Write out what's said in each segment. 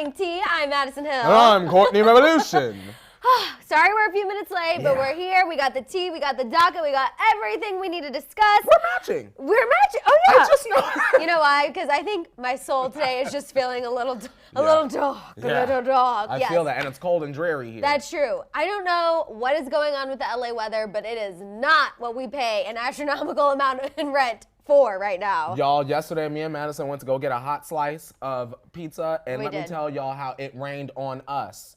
morning tea. I'm Maddison Hill. And I'm Kourtney Revolution. Sorry we're a few minutes late, but we're here. We got the tea, we got the docket, we got everything we need to discuss. We're matching. We're matching. Oh yeah. I just know. You know why? Because I think my soul today is just feeling a little dog. I feel that, and it's cold and dreary here. That's true. I don't know what is going on with the LA weather, but it is not what we pay an astronomical amount in rent for right now. Y'all, yesterday me and Maddison went to go get a hot slice of pizza, and We let me did. tell y'all how it rained on us.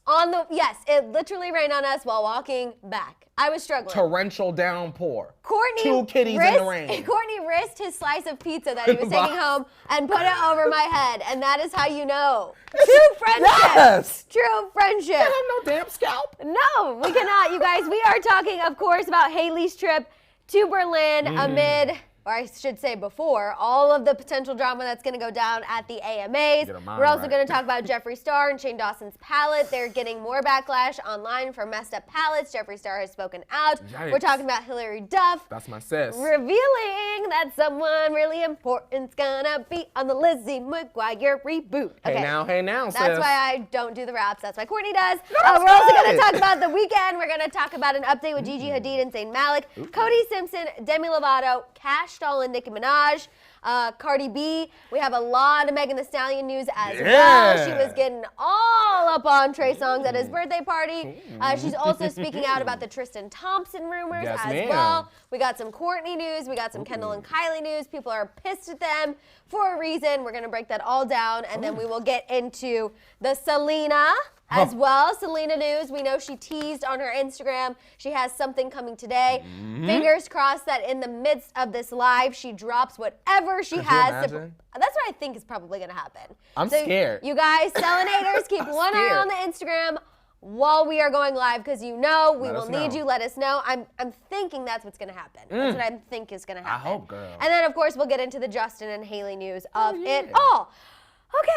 Yes, it literally rained on us while walking back. I was struggling. Torrential downpour. Courtney Two kitties in the rain. Courtney risked his slice of pizza that he was taking home and put it over my head, and that is how you know. True friendship. Yes. True friendship. I have no damn scalp. No, we cannot. You guys, we are talking, of course, about Hailey's trip to Berlin amid, or I should say before, all of the potential drama that's going to go down at the AMAs. We're also going to talk about Jeffree Star and Shane Dawson's palette. They're getting more backlash online for messed up palettes. Jeffree Star has spoken out. Yikes. We're talking about Hilary Duff. That's my sis. Revealing that someone really important's gonna be on the Lizzie McGuire reboot. Hey now, sis. That's why I don't do the raps. That's why Courtney does. No, We're also going good. to talk about the Weeknd. We're going to talk about an update with Gigi Hadid and Zayn Malik, Cody Simpson, Demi Lovato, Kash and Nicki Minaj, Cardi B. We have a lot of Megan Thee Stallion news as well. She was getting all up on Trey Songz at his birthday party. She's also speaking out about the Tristan Thompson rumors Yes, as ma'am. well. We got some Kourtney news. We got some Kendall and Kylie news. People are pissed at them for a reason. We're going to break that all down, and then we will get into the Selena as well. Selena news. We know she teased on her Instagram. She has something coming today. Fingers crossed that in the midst of this live, she drops whatever she Could you has. imagine? That's what I think is probably going to happen. I'm scared. You guys, Selenators, keep one eye on the Instagram while we are going live, because you know we will need you. Let us know. I'm thinking that's what's going to happen. That's what I think is going to happen. I hope, girl. And then, of course, we'll get into the Justin and Hailey news of it all.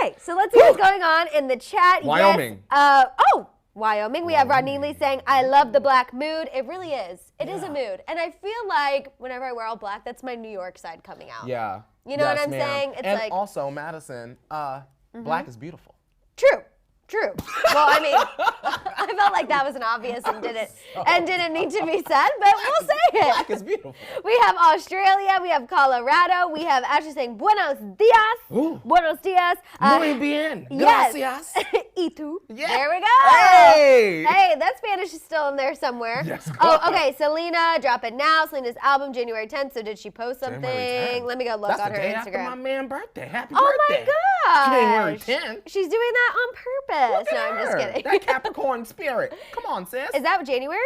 Okay, so let's see what's going on in the chat. Wyoming. Yes, Wyoming. We have Rodney Lee saying, I love the black mood. It really is. It is a mood. And I feel like whenever I wear all black, that's my New York side coming out. Yeah. You know what I'm ma'am. saying? It's and like, also, Maddison, black is beautiful. True. Well, I mean, I felt like that was an obvious and didn't need to be said, but we'll say it. Black is beautiful. We have Australia, we have Colorado, we have Ashley saying buenos dias. Ooh. Buenos dias. Muy bien. Yes. Gracias. Y tú. Yeah. There we go. Hey. Hey, that Spanish is still in there somewhere. Yes. Oh, okay. Selena, drop it now. Selena's album, January 10th. So did she post something? January 10th. Let me go look That's on the her day Instagram. after my man's birthday. Happy Oh birthday. my gosh. January 10th. She's doing that on purpose. Look at No, I'm just her. kidding. That Capricorn spirit. Come on, sis. Is that January?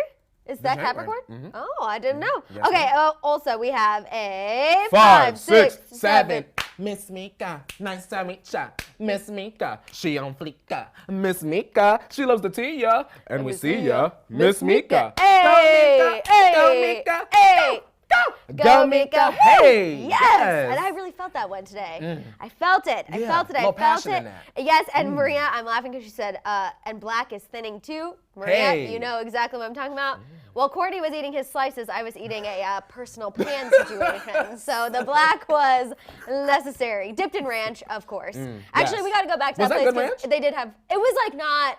Is that January. Capricorn? Oh, I didn't know. Yes, Okay, ma'am. also we have a 5, 6, 7. 7. Miss Mika, nice to meet ya. Miss Mika, she on fleeka. Miss Mika, she loves the tea, ya. And we see ya. Miss Mika. Hey, Go Mika. hey. Go Mika. Hey. Yes. And I really felt that one today. I felt it. I Yeah, felt it. I little felt passion it. in that. Yes, and Maria, I'm laughing because she said, and black is thinning too. Maria, Hey. you know exactly what I'm talking about. While Courtney was eating his slices, I was eating a personal pan situation. So the black was necessary. Dipped in ranch, of course. Actually, yes. we got to go back to Was that that place. good 'Cause ranch? they did have, it was like not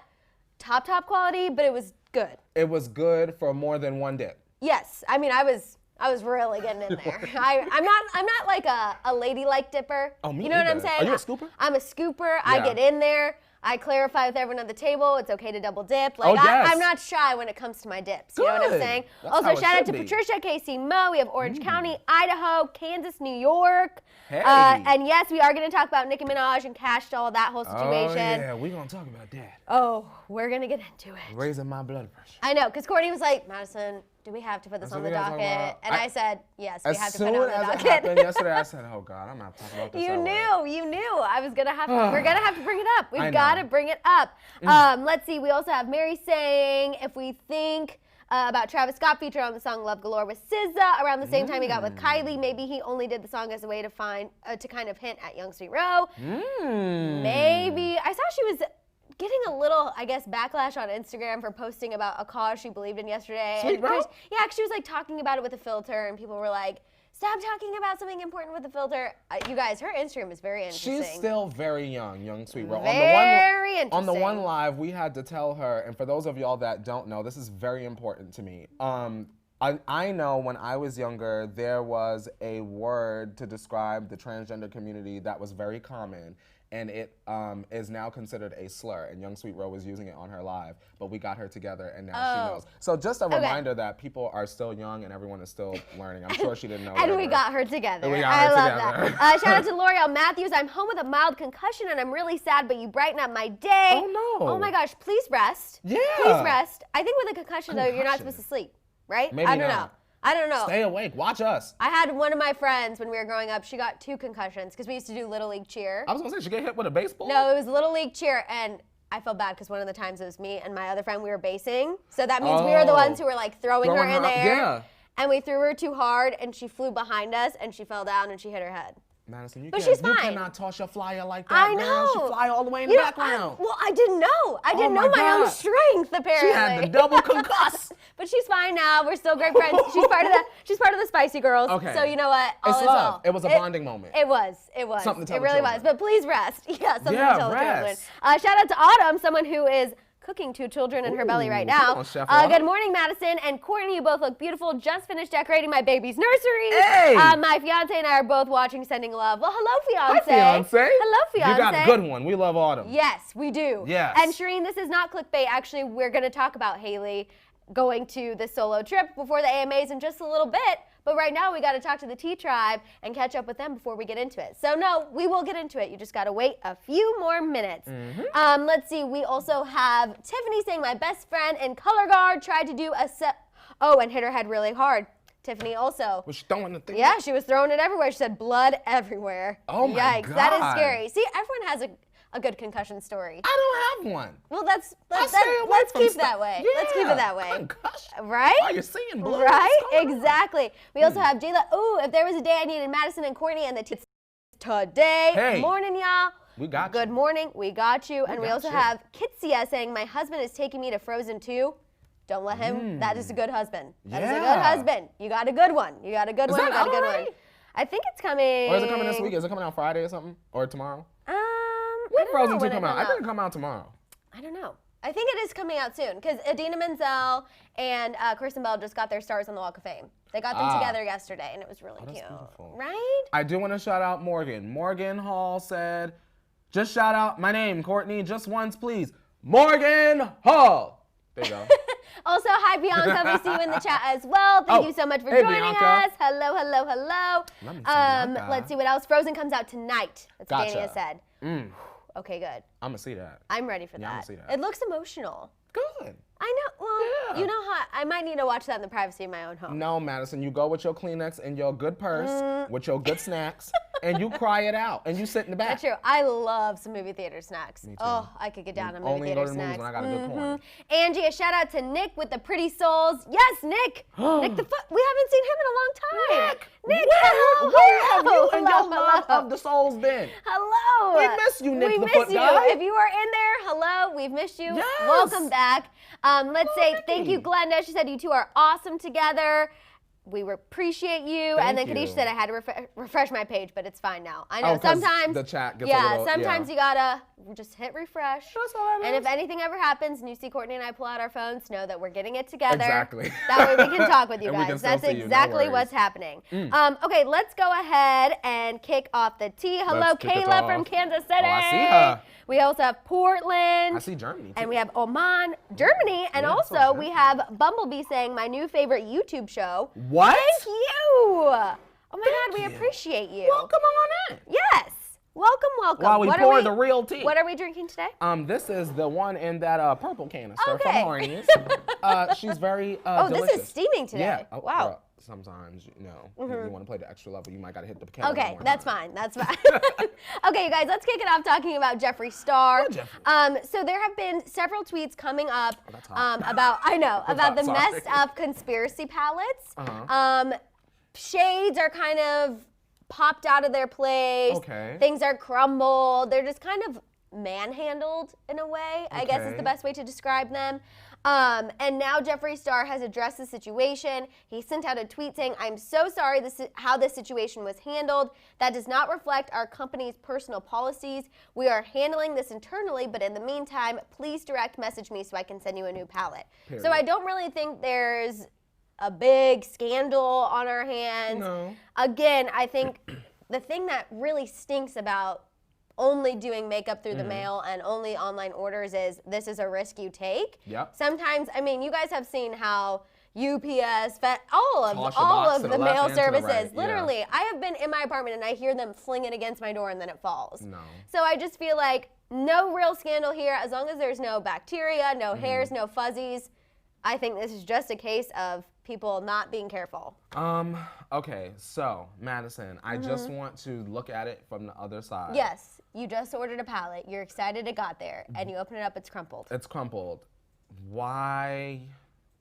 top quality, but it was good. It was good for more than one dip. Yes, I mean I was really getting in there. I'm not like a ladylike dipper. Oh, me You know what I'm either. saying? Are you a scooper? I'm a scooper. I Yeah. get in there. I clarify with everyone at the table. It's okay to double dip. Like Oh, yes. I'm not shy when it comes to my dips. You know what I'm Good. saying? That's Also, how it shout out should to be. Patricia, Casey, Mo. We have Orange County, Idaho, Kansas, New York. Hey. And yes, we are going to talk about Nicki Minaj and Kash Doll, that whole Oh, situation. yeah, we're going to talk about that. Oh, we're going to get into it. Raising my blood pressure. I know, because Courtney was like, Madison, do we have to put this That's on what the we gotta talk docket? about. And I said, yes, we As have to soon put it on the as it docket. happened yesterday, I said, oh, God, I'm not talking about this. You knew. I was gonna have to. Ah. We're gonna have to bring it up. I We've got to know. bring it up. Let's see. We also have Mary saying if we think about Travis Scott feature on the song "Love Galore" with SZA around the same time he got with Kylie. Maybe he only did the song as a way to find to kind of hint at Young Sweet Row. Maybe I saw she was. getting a little, I guess, backlash on Instagram for posting about a cause she believed in yesterday. Sweet, bro. Yeah, 'cause she was like talking about it with a filter, and people were like, stop talking about something important with a filter. You guys, her Instagram is very interesting. She's still very young Sweet Ro. Very interesting. On the one live, we had to tell her, and for those of y'all that don't know, this is very important to me. I know when I was younger, there was a word to describe the transgender community that was very common, and it is now considered a slur. And Young Sweet Ro was using it on her live, but we got her together, and now she knows. So just a reminder that people are still young and everyone is still learning. I'm sure she didn't know. And we got her together. We got her love together. that. Shout out to L'Oreal Matthews. I'm home with a mild concussion, and I'm really sad, but you brighten up my day. Oh, no. Oh, my gosh. Please rest. Yeah. Please rest. I think with a concussion, though, you're not supposed to sleep, right? Maybe I don't not. know. I don't know. Stay awake. Watch us. I had one of my friends when we were growing up, she got 2 concussions because we used to do Little League cheer. I was going to say, she get hit with a baseball? No, it was Little League cheer, and I felt bad because one of the times it was me and my other friend, we were basing. So that means we were the ones who were like throwing her in the air. Yeah. And we threw her too hard, and she flew behind us, and she fell down, and she hit her head. Madison, But she's fine. You cannot toss your flyer like that, I girl. know. She fly all the way in the background. Well, I didn't know. I didn't my know my own God. strength, apparently. She had the double concuss. But she's fine now. We're still great friends. She's part of the Spicy Girls. Okay. So you know what? All It's is love. well. It was a bonding moment. It was. Something to tell It the really children. was. But please rest. Yeah, something Yeah, to tell the children. rest. Shout out to Autumn, someone who is cooking 2 children in her belly right Ooh, now. come on, Chef Autumn. Good morning, Madison and Courtney. You both look beautiful. Just finished decorating my baby's nursery. Hey! My fiance and I are both watching Sending Love. Well, hello, Hi, fiance. fiance. Hello, fiance. You got a good one. We love Autumn. Yes, we do. Yes. And Shireen, this is not clickbait. Actually, we're going to talk about Hailey going to the solo trip before the AMAs in just a little bit. But right now, we got to talk to the T-Tribe and catch up with them before we get into it. So no, we will get into it. You just got to wait a few more minutes. Let's see. We also have Tiffany saying, my best friend in color guard tried to do a and hit her head really hard. Tiffany also. Was she throwing the thing? Yeah, she was throwing it everywhere. She said blood everywhere. Oh my Yikes, God. that is scary. See, everyone has a good concussion story. I don't have one. Well, let's stay away keep from that stuff. way. Yeah. Let's keep it that way. Concussion. Right? Oh, you're seeing blood. Right? What's going on? Exactly. We also have Jayla. Ooh, if there was a day I needed Maddison and Courtney and the team today. Hey. Morning, y'all. We got you. Good morning. We got you. And we got also you. have Kitsia saying, my husband is taking me to Frozen 2. Don't let him. That is a good husband. That is a good Yeah. husband. You got a good one. You got a good one. that You got a out good one. already? I think it's coming. Or is it coming this week? Is it coming out Friday or something? Or tomorrow? When When Frozen 2 come out? I think it come out tomorrow. I don't know. I think it is coming out soon because Idina Menzel and Kristen Bell just got their Stars on the Walk of Fame. They got them together yesterday, and it was really cute. beautiful. Right? I do want to shout out Morgan. Morgan Hall said, just shout out my name, Courtney, just once, please. Morgan Hall. There you go. Also, hi, Bianca. We see you in the chat as well. Thank you so much for hey, joining Bianca. us. Hello, hello, hello. Love me some Bianca. Let's see what else. Frozen comes out tonight. That's what Gotcha. Dania said. Okay, good. I'm going to see that. I'm ready for Yeah, I'ma that. see that. It looks emotional. Good. I know. Well, Yeah. you know how I might need to watch that in the privacy of my own home. No, Madison, you go with your Kleenex and your good purse, with your good snacks, and you cry it out, and you sit in the back. That's true. I love some movie theater snacks. Me too. Oh, I could get down on movie Only theater go to the movies snacks. when I got a good porn. Angie, a shout out to Nick with the pretty souls. Yes, Nick. Nick the foot. We haven't seen him in a long time. Nick, hello. Where have you and your hello, love hello. of the souls been? Hello. We miss you, Nick We the miss foot you. guy. If you are in there, hello. We've missed you. Yes. Welcome back. Let's say thank you, Nicky. Glenda. She said you two are awesome together. We appreciate you. And then Thank Kadisha you. said I had to refresh my page, but it's fine now. I know 'cause sometimes the chat gets a yeah, little- sometimes you gotta just hit refresh. That's all that And is. if anything ever happens and you see Courtney and I pull out our phones, know that we're getting it together. Exactly. That way we can talk with you And we guys. can still That's see you, no exactly worries. what's happening. Okay, let's go ahead and kick off the tea. Hello, Let's kick it Kayla from off. Kansas City. Oh, I see her. We also have Portland. I see Germany, too. And we have Oman, Germany, and Yeah, I saw also that. we have Bumblebee saying my new favorite YouTube show. What? Thank you. Oh my God, we you. appreciate you. Welcome on in. Yes. Welcome, welcome. While we What pour are the real tea. What are we drinking today? This is the one in that purple canister Okay. from Hornies. She's very Oh, delicious. this is steaming today. Yeah. Oh, Wow. girl, sometimes, you want to play the extra level, you might got to hit the kettle. Okay, one more that's time. fine. That's fine. Okay, you guys, let's kick it off talking about Jeffree Star. So there have been several tweets coming up that's hot. about about hot, the sorry. messed up conspiracy palettes. Uh-huh. Shades are kind of popped out of their place. Okay. Things are crumbled. They're just kind of manhandled in a way, I guess is the best way to describe them. And now Jeffree Star has addressed the situation. He sent out a tweet saying, "I'm so sorry how this situation was handled. That does not reflect our company's personal policies. We are handling this internally, but in the meantime, please direct message me so I can send you a new palette." So I don't really think there's a big scandal on our hands. No. Again, I think the thing that really stinks about only doing makeup through the mail and only online orders is this is a risk you take. Yep. Sometimes, I mean, you guys have seen how UPS, all of the left mail and to the services, right. literally, Yeah. I have been in my apartment and I hear them fling it against my door and then it falls. No. So I just feel like no real scandal here as long as there's no bacteria, no hairs, no fuzzies. I think this is just a case of people not being careful. Okay, so Maddison, I just want to look at it from the other side. Yes, you just ordered a palette. You're excited it got there, and you open it up, it's crumpled. It's crumpled. Why,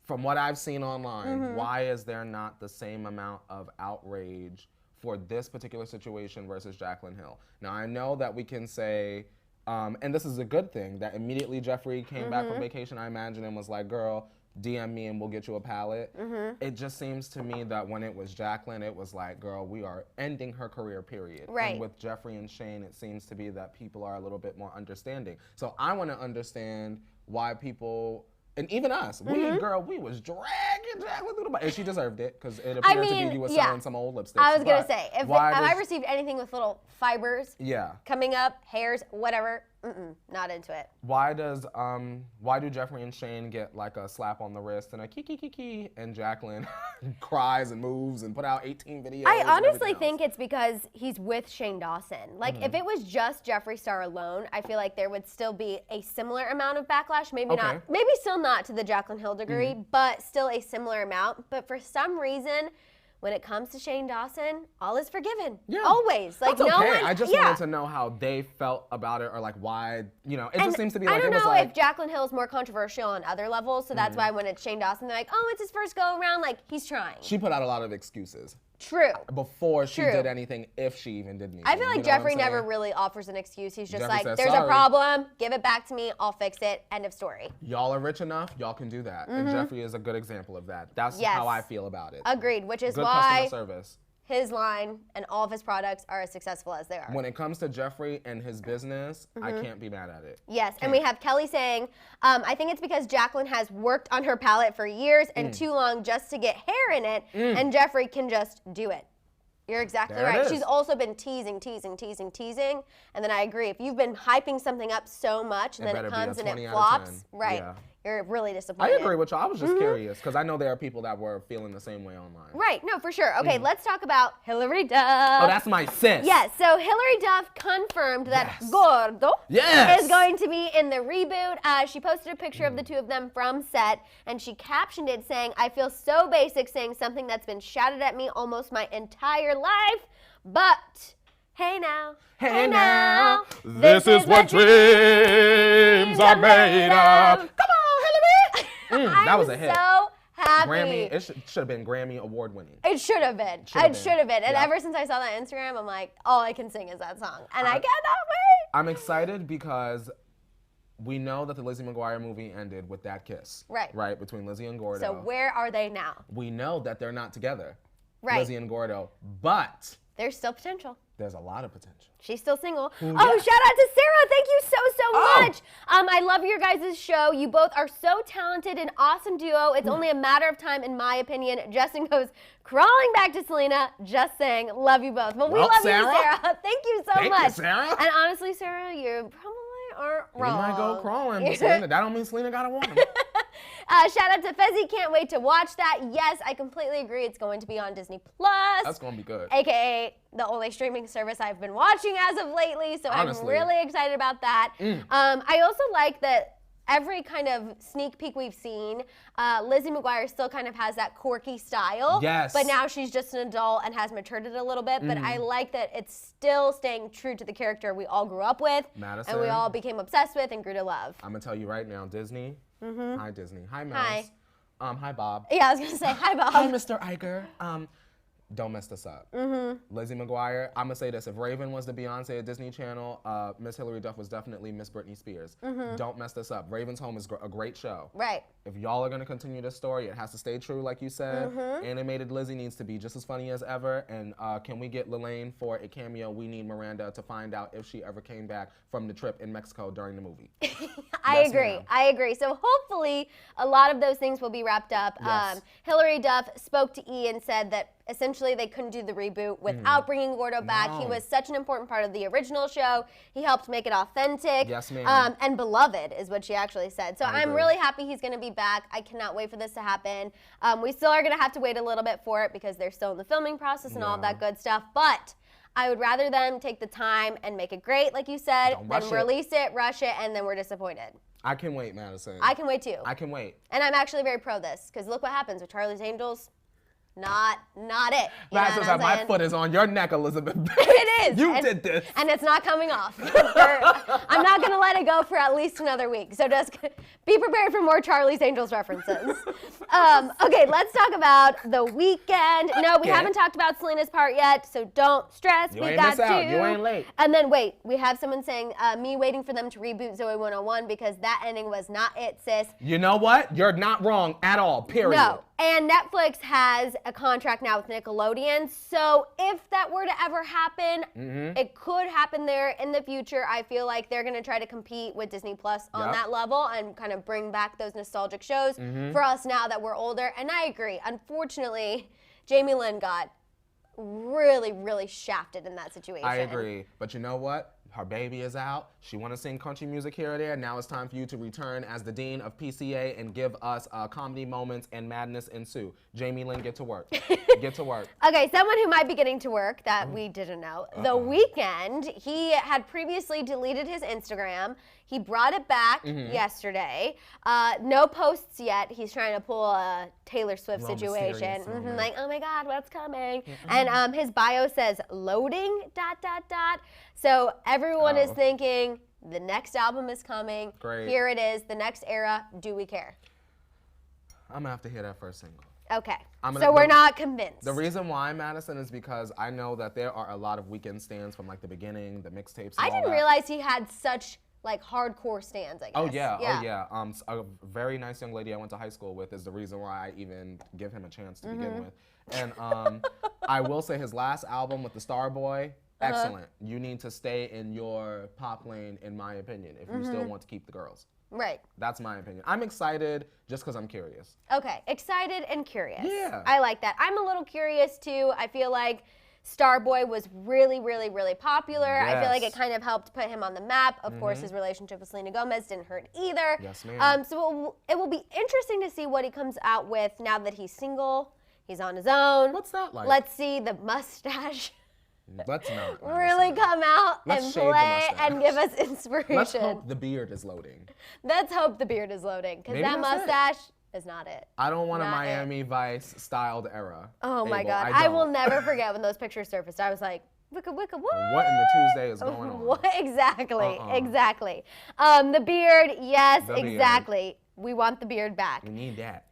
from what I've seen online, why is there not the same amount of outrage for this particular situation versus Jaclyn Hill? Now, I know that we can say, and this is a good thing, that immediately Jeffree came back from vacation, I imagine, and was like, girl, DM me and we'll get you a palette. It just seems to me that when it was Jaclyn, it was like, girl, we are ending her career, period. Right. And with Jeffree and Shane, it seems to be that people are a little bit more understanding. So I want to understand why people, and even us, we was dragging Jaclyn through the and she deserved it, because it appeared to be you were selling some old lipsticks. I was going to say, if I received anything with little fibers coming up, hairs, whatever, not into it. Why do Jeffree and Shane get like a slap on the wrist and a kiki, and Jaclyn cries and moves and put out 18 videos? I honestly think it's because he's with Shane Dawson. Like, if it was just Jeffree Star alone, I feel like there would still be a similar amount of backlash. Maybe not, maybe still not to the Jaclyn Hill degree, but still a similar amount. But for some reason, when it comes to Shane Dawson, all is forgiven. Yeah. Always. Like, that's no okay. one. I just wanted to know how they felt about it, or like why, it just seems to be like, I don't it was know like, if Jaclyn Hill is more controversial on other levels, so that's why when it's Shane Dawson, they're like, oh, it's his first go around, like, he's trying. She put out a lot of excuses. True. Before she did anything, if she even did anything. I feel like Jeffree never really offers an excuse. He's just like, says, there's sorry. a problem, give it back to me, I'll fix it, end of story. Y'all are rich enough, y'all can do that. And Jeffree is a good example of that. That's how I feel about it. Agreed, which is good why customer service. His line and all of his products are as successful as they are. When it comes to Jeffree and his business, I can't be mad at it. Yes, and we have Kelly saying, I think it's because Jaclyn has worked on her palette for years and too long just to get hair in it, and Jeffree can just do it. You're exactly right. She's also been teasing, and then I agree. If you've been hyping something up so much, and then it comes and it flops, you're really disappointed. I agree with you. I was just curious, because I know there are people that were feeling the same way online. Right, no, for sure. Okay, let's talk about Hilary Duff. Oh, that's my sis. Yes, so Hilary Duff confirmed that Gordo is going to be in the reboot. She posted a picture of the two of them from set, and she captioned it saying, I feel so basic saying something that's been shouted at me almost my entire life, but hey now, this is what dreams are made of. Come on, Hilary. That was a hit. So happy. Grammy, it should have been Grammy award winning. It should have been. It should have been. And ever since I saw that Instagram, I'm like, all I can sing is that song. And I cannot wait. I'm excited because we know that the Lizzie McGuire movie ended with that kiss. Right, between Lizzie and Gordo. So where are they now? We know that they're not together. Right. Lizzie and Gordo. But there's still potential. There's a lot of potential. She's still single. Shout out to Sarah. Thank you so much. I love your guys' show. You both are so talented, an awesome duo. It's only a matter of time, in my opinion. Justin goes crawling back to Selena, just saying, love you both. Well, we love Sarah. you, Sarah. Thank you so much. Thank you, Sarah. And honestly, Sarah, you probably aren't wrong. You might go crawling, but Selena, that don't mean Selena got a woman. Shout out to Fezzi. Can't wait to watch that. Yes, I completely agree. It's going to be on Disney Plus. That's going to be good. AKA the only streaming service I've been watching as of lately. So honestly, I'm really excited about that. I also like that every kind of sneak peek we've seen, Lizzie McGuire still kind of has that quirky style. Yes. But now she's just an adult and has matured it a little bit. But I like that it's still staying true to the character we all grew up with. Maddison. And we all became obsessed with and grew to love. I'm going to tell you right now, Disney. Hi, Disney. Hi, Mouse. Hi. Hi, Bob. Yeah, I was going to say, hi, Bob. Hi, Mr. Iger. don't mess this up. Lizzie McGuire, I'm gonna say this: if Raven was the Beyonce at Disney Channel, Miss Hilary Duff was definitely Miss Britney Spears. Don't mess this up. Raven's Home is a great show. Right. If y'all are gonna continue this story, it has to stay true, like you said. Animated Lizzie needs to be just as funny as ever. And can we get Lelaine for a cameo? We need Miranda to find out if she ever came back from the trip in Mexico during the movie. I agree. So hopefully a lot of those things will be wrapped up. Yes. Hilary Duff spoke to E and said that essentially they couldn't do the reboot without bringing Gordo back. He was such an important part of the original show. He helped make it authentic. Yes, ma'am. And beloved is what she actually said. So I'm agree. really happy he's going to be back. I cannot wait for this to happen. We still are going to have to wait a little bit for it because they're still in the filming process and all of that good stuff. But I would rather them take the time and make it great, like you said, than release it, rush it, and then we're disappointed. I can wait, Maddison. I can wait too. I can wait. And I'm actually very pro this because look what happens with Charlie's Angels. Not it. Madison said, my foot is on your neck, Elizabeth. It is. You did this. And it's not coming off. I'm not going to let it go for at least another week. So just be prepared for more Charlie's Angels references. Okay, let's talk about the Weeknd. No, we haven't talked about Selena's part yet, so don't stress. You we ain't got miss out. to. You ain't late. And then wait, we have someone saying, me waiting for them to reboot Zoe 101 because that ending was not it, sis. You know what? You're not wrong at all, period. No. And Netflix has a contract now with Nickelodeon, so if that were to ever happen, it could happen there in the future. I feel like they're going to try to compete with Disney Plus on that level and kind of bring back those nostalgic shows for us now that we're older. And I agree. Unfortunately, Jamie Lynn got really, really shafted in that situation. I agree. But you know what? Her baby is out. She want to sing country music here or there. Now it's time for you to return as the dean of PCA and give us comedy moments and madness ensue. Jamie Lynn, get to work. Get to work. Okay, someone who might be getting to work that we didn't know. The Weeknd, he had previously deleted his Instagram. He brought it back yesterday. No posts yet. He's trying to pull a Taylor Swift situation. Like, oh my God, what's coming? And his bio says loading, ... So everyone is thinking the next album is coming. Great. Here it is, the next era. Do we care? I'm going to have to hear that first single. Okay, so we're not convinced. The reason why, Madison, is because I know that there are a lot of Weeknd stans from like the beginning, the mixtapes. I didn't realize he had such like hardcore stans, I guess. Oh yeah. A very nice young lady I went to high school with is the reason why I even give him a chance to begin with. And I will say his last album with the Starboy, excellent. You need to stay in your pop lane, in my opinion, if you still want to keep the girls. Right. That's my opinion. I'm excited just because I'm curious. Okay, excited and curious. Yeah. I like that. I'm a little curious too. I feel like Starboy was really, really, really popular. Yes. I feel like it kind of helped put him on the map. Of course, his relationship with Selena Gomez didn't hurt either. Yes, ma'am. So it will be interesting to see what he comes out with now that he's single. He's on his own. What's that like? Let's see the mustache. Let's not. Really come out and play and give us inspiration. Let's hope the beard is loading. Let's hope the beard is loading, because that mustache is not it. I don't want a Miami Vice styled era. Oh my God. I will never forget when those pictures surfaced. I was like, wicka, wicka, what? What in the Tuesday is going on? What? Exactly. Exactly. The beard, yes, exactly. We want the beard back. We need that.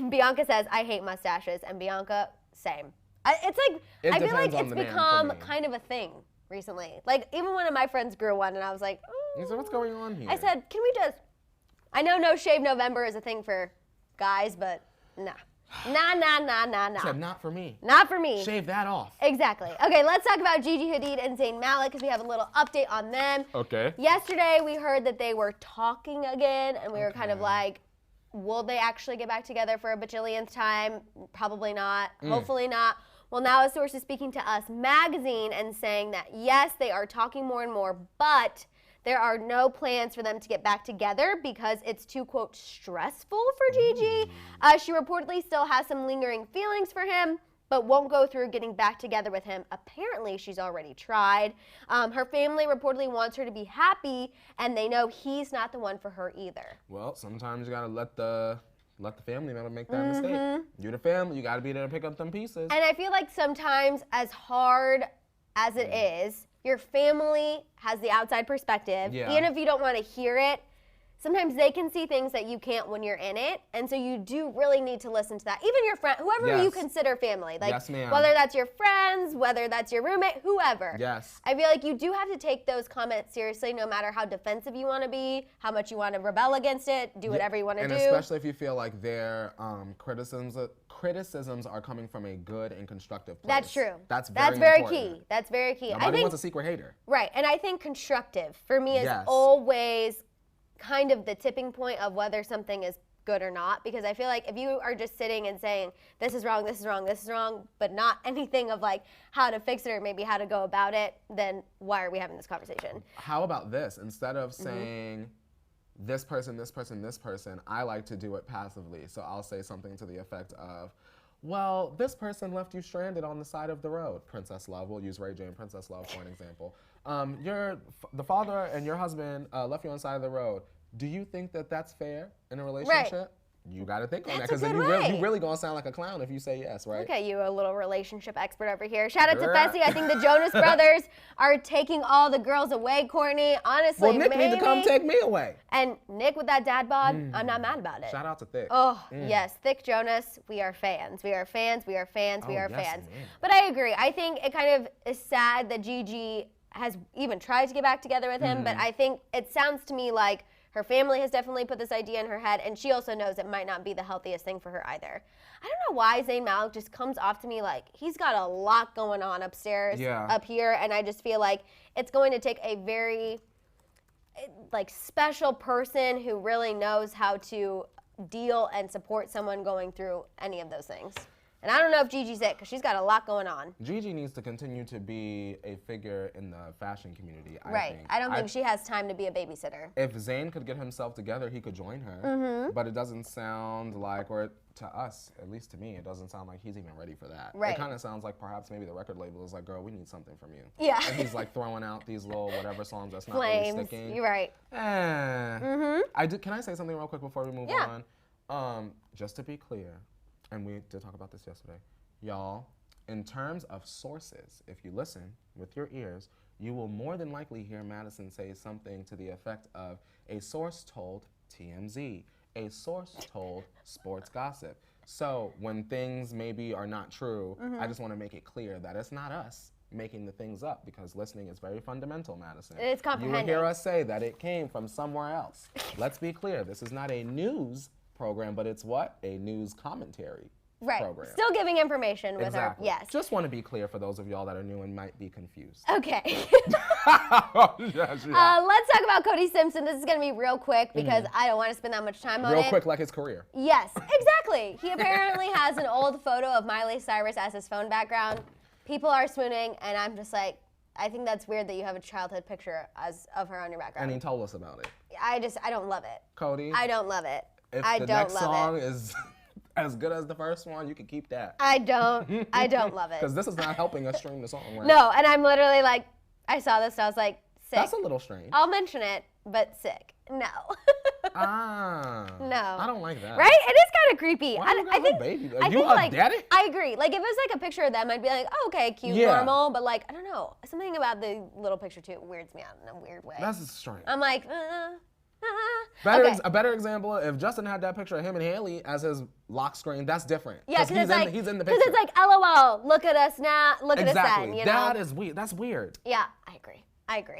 Bianca says, I hate mustaches. And Bianca, same. It's like, I feel like it's become kind of a thing recently. Like, even one of my friends grew one, and I was like, so what's going on here? I said, can we just, I know No Shave November is a thing for guys, but nah. Nah. Said not for me. Not for me. Shave that off. Exactly. Okay, let's talk about Gigi Hadid and Zayn Malik, because we have a little update on them. Okay. Yesterday, we heard that they were talking again, and we were kind of like, will they actually get back together for a bajillionth time? Probably not. Hopefully not. Well, now a source is speaking to Us Magazine and saying that, yes, they are talking more and more, but there are no plans for them to get back together because it's too, quote, stressful for Gigi. She reportedly still has some lingering feelings for him, but won't go through getting back together with him. Apparently, she's already tried. Her family reportedly wants her to be happy, and they know he's not the one for her either. Well, sometimes you gotta let the family member make that mistake. You're the family, you gotta be there to pick up them pieces. And I feel like sometimes, as hard as it is, your family has the outside perspective. Yeah. Even if you don't want to hear it, sometimes they can see things that you can't when you're in it. And so you do really need to listen to that. Even your friend, whoever you consider family. Like, yes, ma'am. whether that's your friends, whether that's your roommate, whoever. Yes. I feel like you do have to take those comments seriously, no matter how defensive you want to be, how much you want to rebel against it, do whatever you want to do. And especially if you feel like their criticisms are coming from a good and constructive place. That's true. That's very key. That's very key. Nobody wants a secret hater. Right, and I think constructive for me is Yes. always kind of the tipping point of whether something is good or not, because I feel like if you are just sitting and saying this is wrong, this is wrong, this is wrong, but not anything of like how to fix it or maybe how to go about it, then why are we having this conversation? How about this? Instead of saying this person, this person, this person, I like to do it passively. So I'll say something to the effect of, well, this person left you stranded on the side of the road. Princess Love, we'll use Ray J and Princess Love for an example. The father and your husband left you on the side of the road. Do you think that that's fair in a relationship? Right. You got to think on that, That's a because then good you really gonna sound like a clown if you say yes, right? Okay, you a little relationship expert over here. Shout out to Fessy. I think the Jonas Brothers are taking all the girls away, Kourtney. Honestly, Well, Nick needs to come take me away. And Nick with that dad bod, I'm not mad about it. Shout out to Thick. Oh, yes, Thick Jonas, we are fans. We are fans, we are fans, we are yes, fans. man. But I agree. I think it kind of is sad that Gigi has even tried to get back together with him, but I think it sounds to me like her family has definitely put this idea in her head, and she also knows it might not be the healthiest thing for her either. I don't know why Zayn Malik just comes off to me like he's got a lot going on upstairs, up here, and I just feel like it's going to take a very like special person who really knows how to deal and support someone going through any of those things. And I don't know if Gigi's it, because she's got a lot going on. Gigi needs to continue to be a figure in the fashion community, I Right. think. I don't think she has time to be a babysitter. If Zayn could get himself together, he could join her. But it doesn't sound like, or to us, at least to me, it doesn't sound like he's even ready for that. Right. It kind of sounds like perhaps maybe the record label is like, girl, we need something from you. Yeah. And he's like throwing out these little whatever songs that's not Flames. really sticking. You're right. Can I say something real quick before we move Yeah. on? Just to be clear, and we did talk about this yesterday, y'all, in terms of sources, if you listen with your ears, you will more than likely hear Maddison say something to the effect of, a source told TMZ, a source told sports gossip. So when things maybe are not true, I just want to make it clear that it's not us making the things up, because listening is very fundamental, Madison. It's comprehending. You will hear us say that it came from somewhere else. Let's be clear, this is not a news program, but it's what? A news commentary program. Still giving information with her. Yes. Just want to be clear for those of y'all that are new and might be confused. Okay. Yes. Let's talk about Cody Simpson. This is going to be real quick because I don't want to spend that much time on it. Real quick, like his career. Yes, exactly. He apparently has an old photo of Miley Cyrus as his phone background. People are swooning, and I'm just like, I think that's weird that you have a childhood picture of her on your background. And he told us about it. I don't love it. Cody. I don't love it. If I the don't next love song it. is as good as the first one, you can keep that. I don't love it. Because this is not helping us stream the song, right? No, and I'm literally like, I saw this and I was like, sick. That's a little strange. I'll mention it, but sick. No. No. I don't like that. Right? It is kind of creepy. Why you got a baby? You like, daddy? I agree. Like, if it was like a picture of them, I'd be like, oh, okay, cute, normal. But like, I don't know. Something about the little picture too weirds me out in a weird way. That's strange. I'm like, A better example, if Justin had that picture of him and Hailey as his lock screen, that's different. Yeah, because it's like, he's in the picture. Because it's like, LOL, look at us now, look at us then, you know? That is weird. That's weird. Yeah, I agree.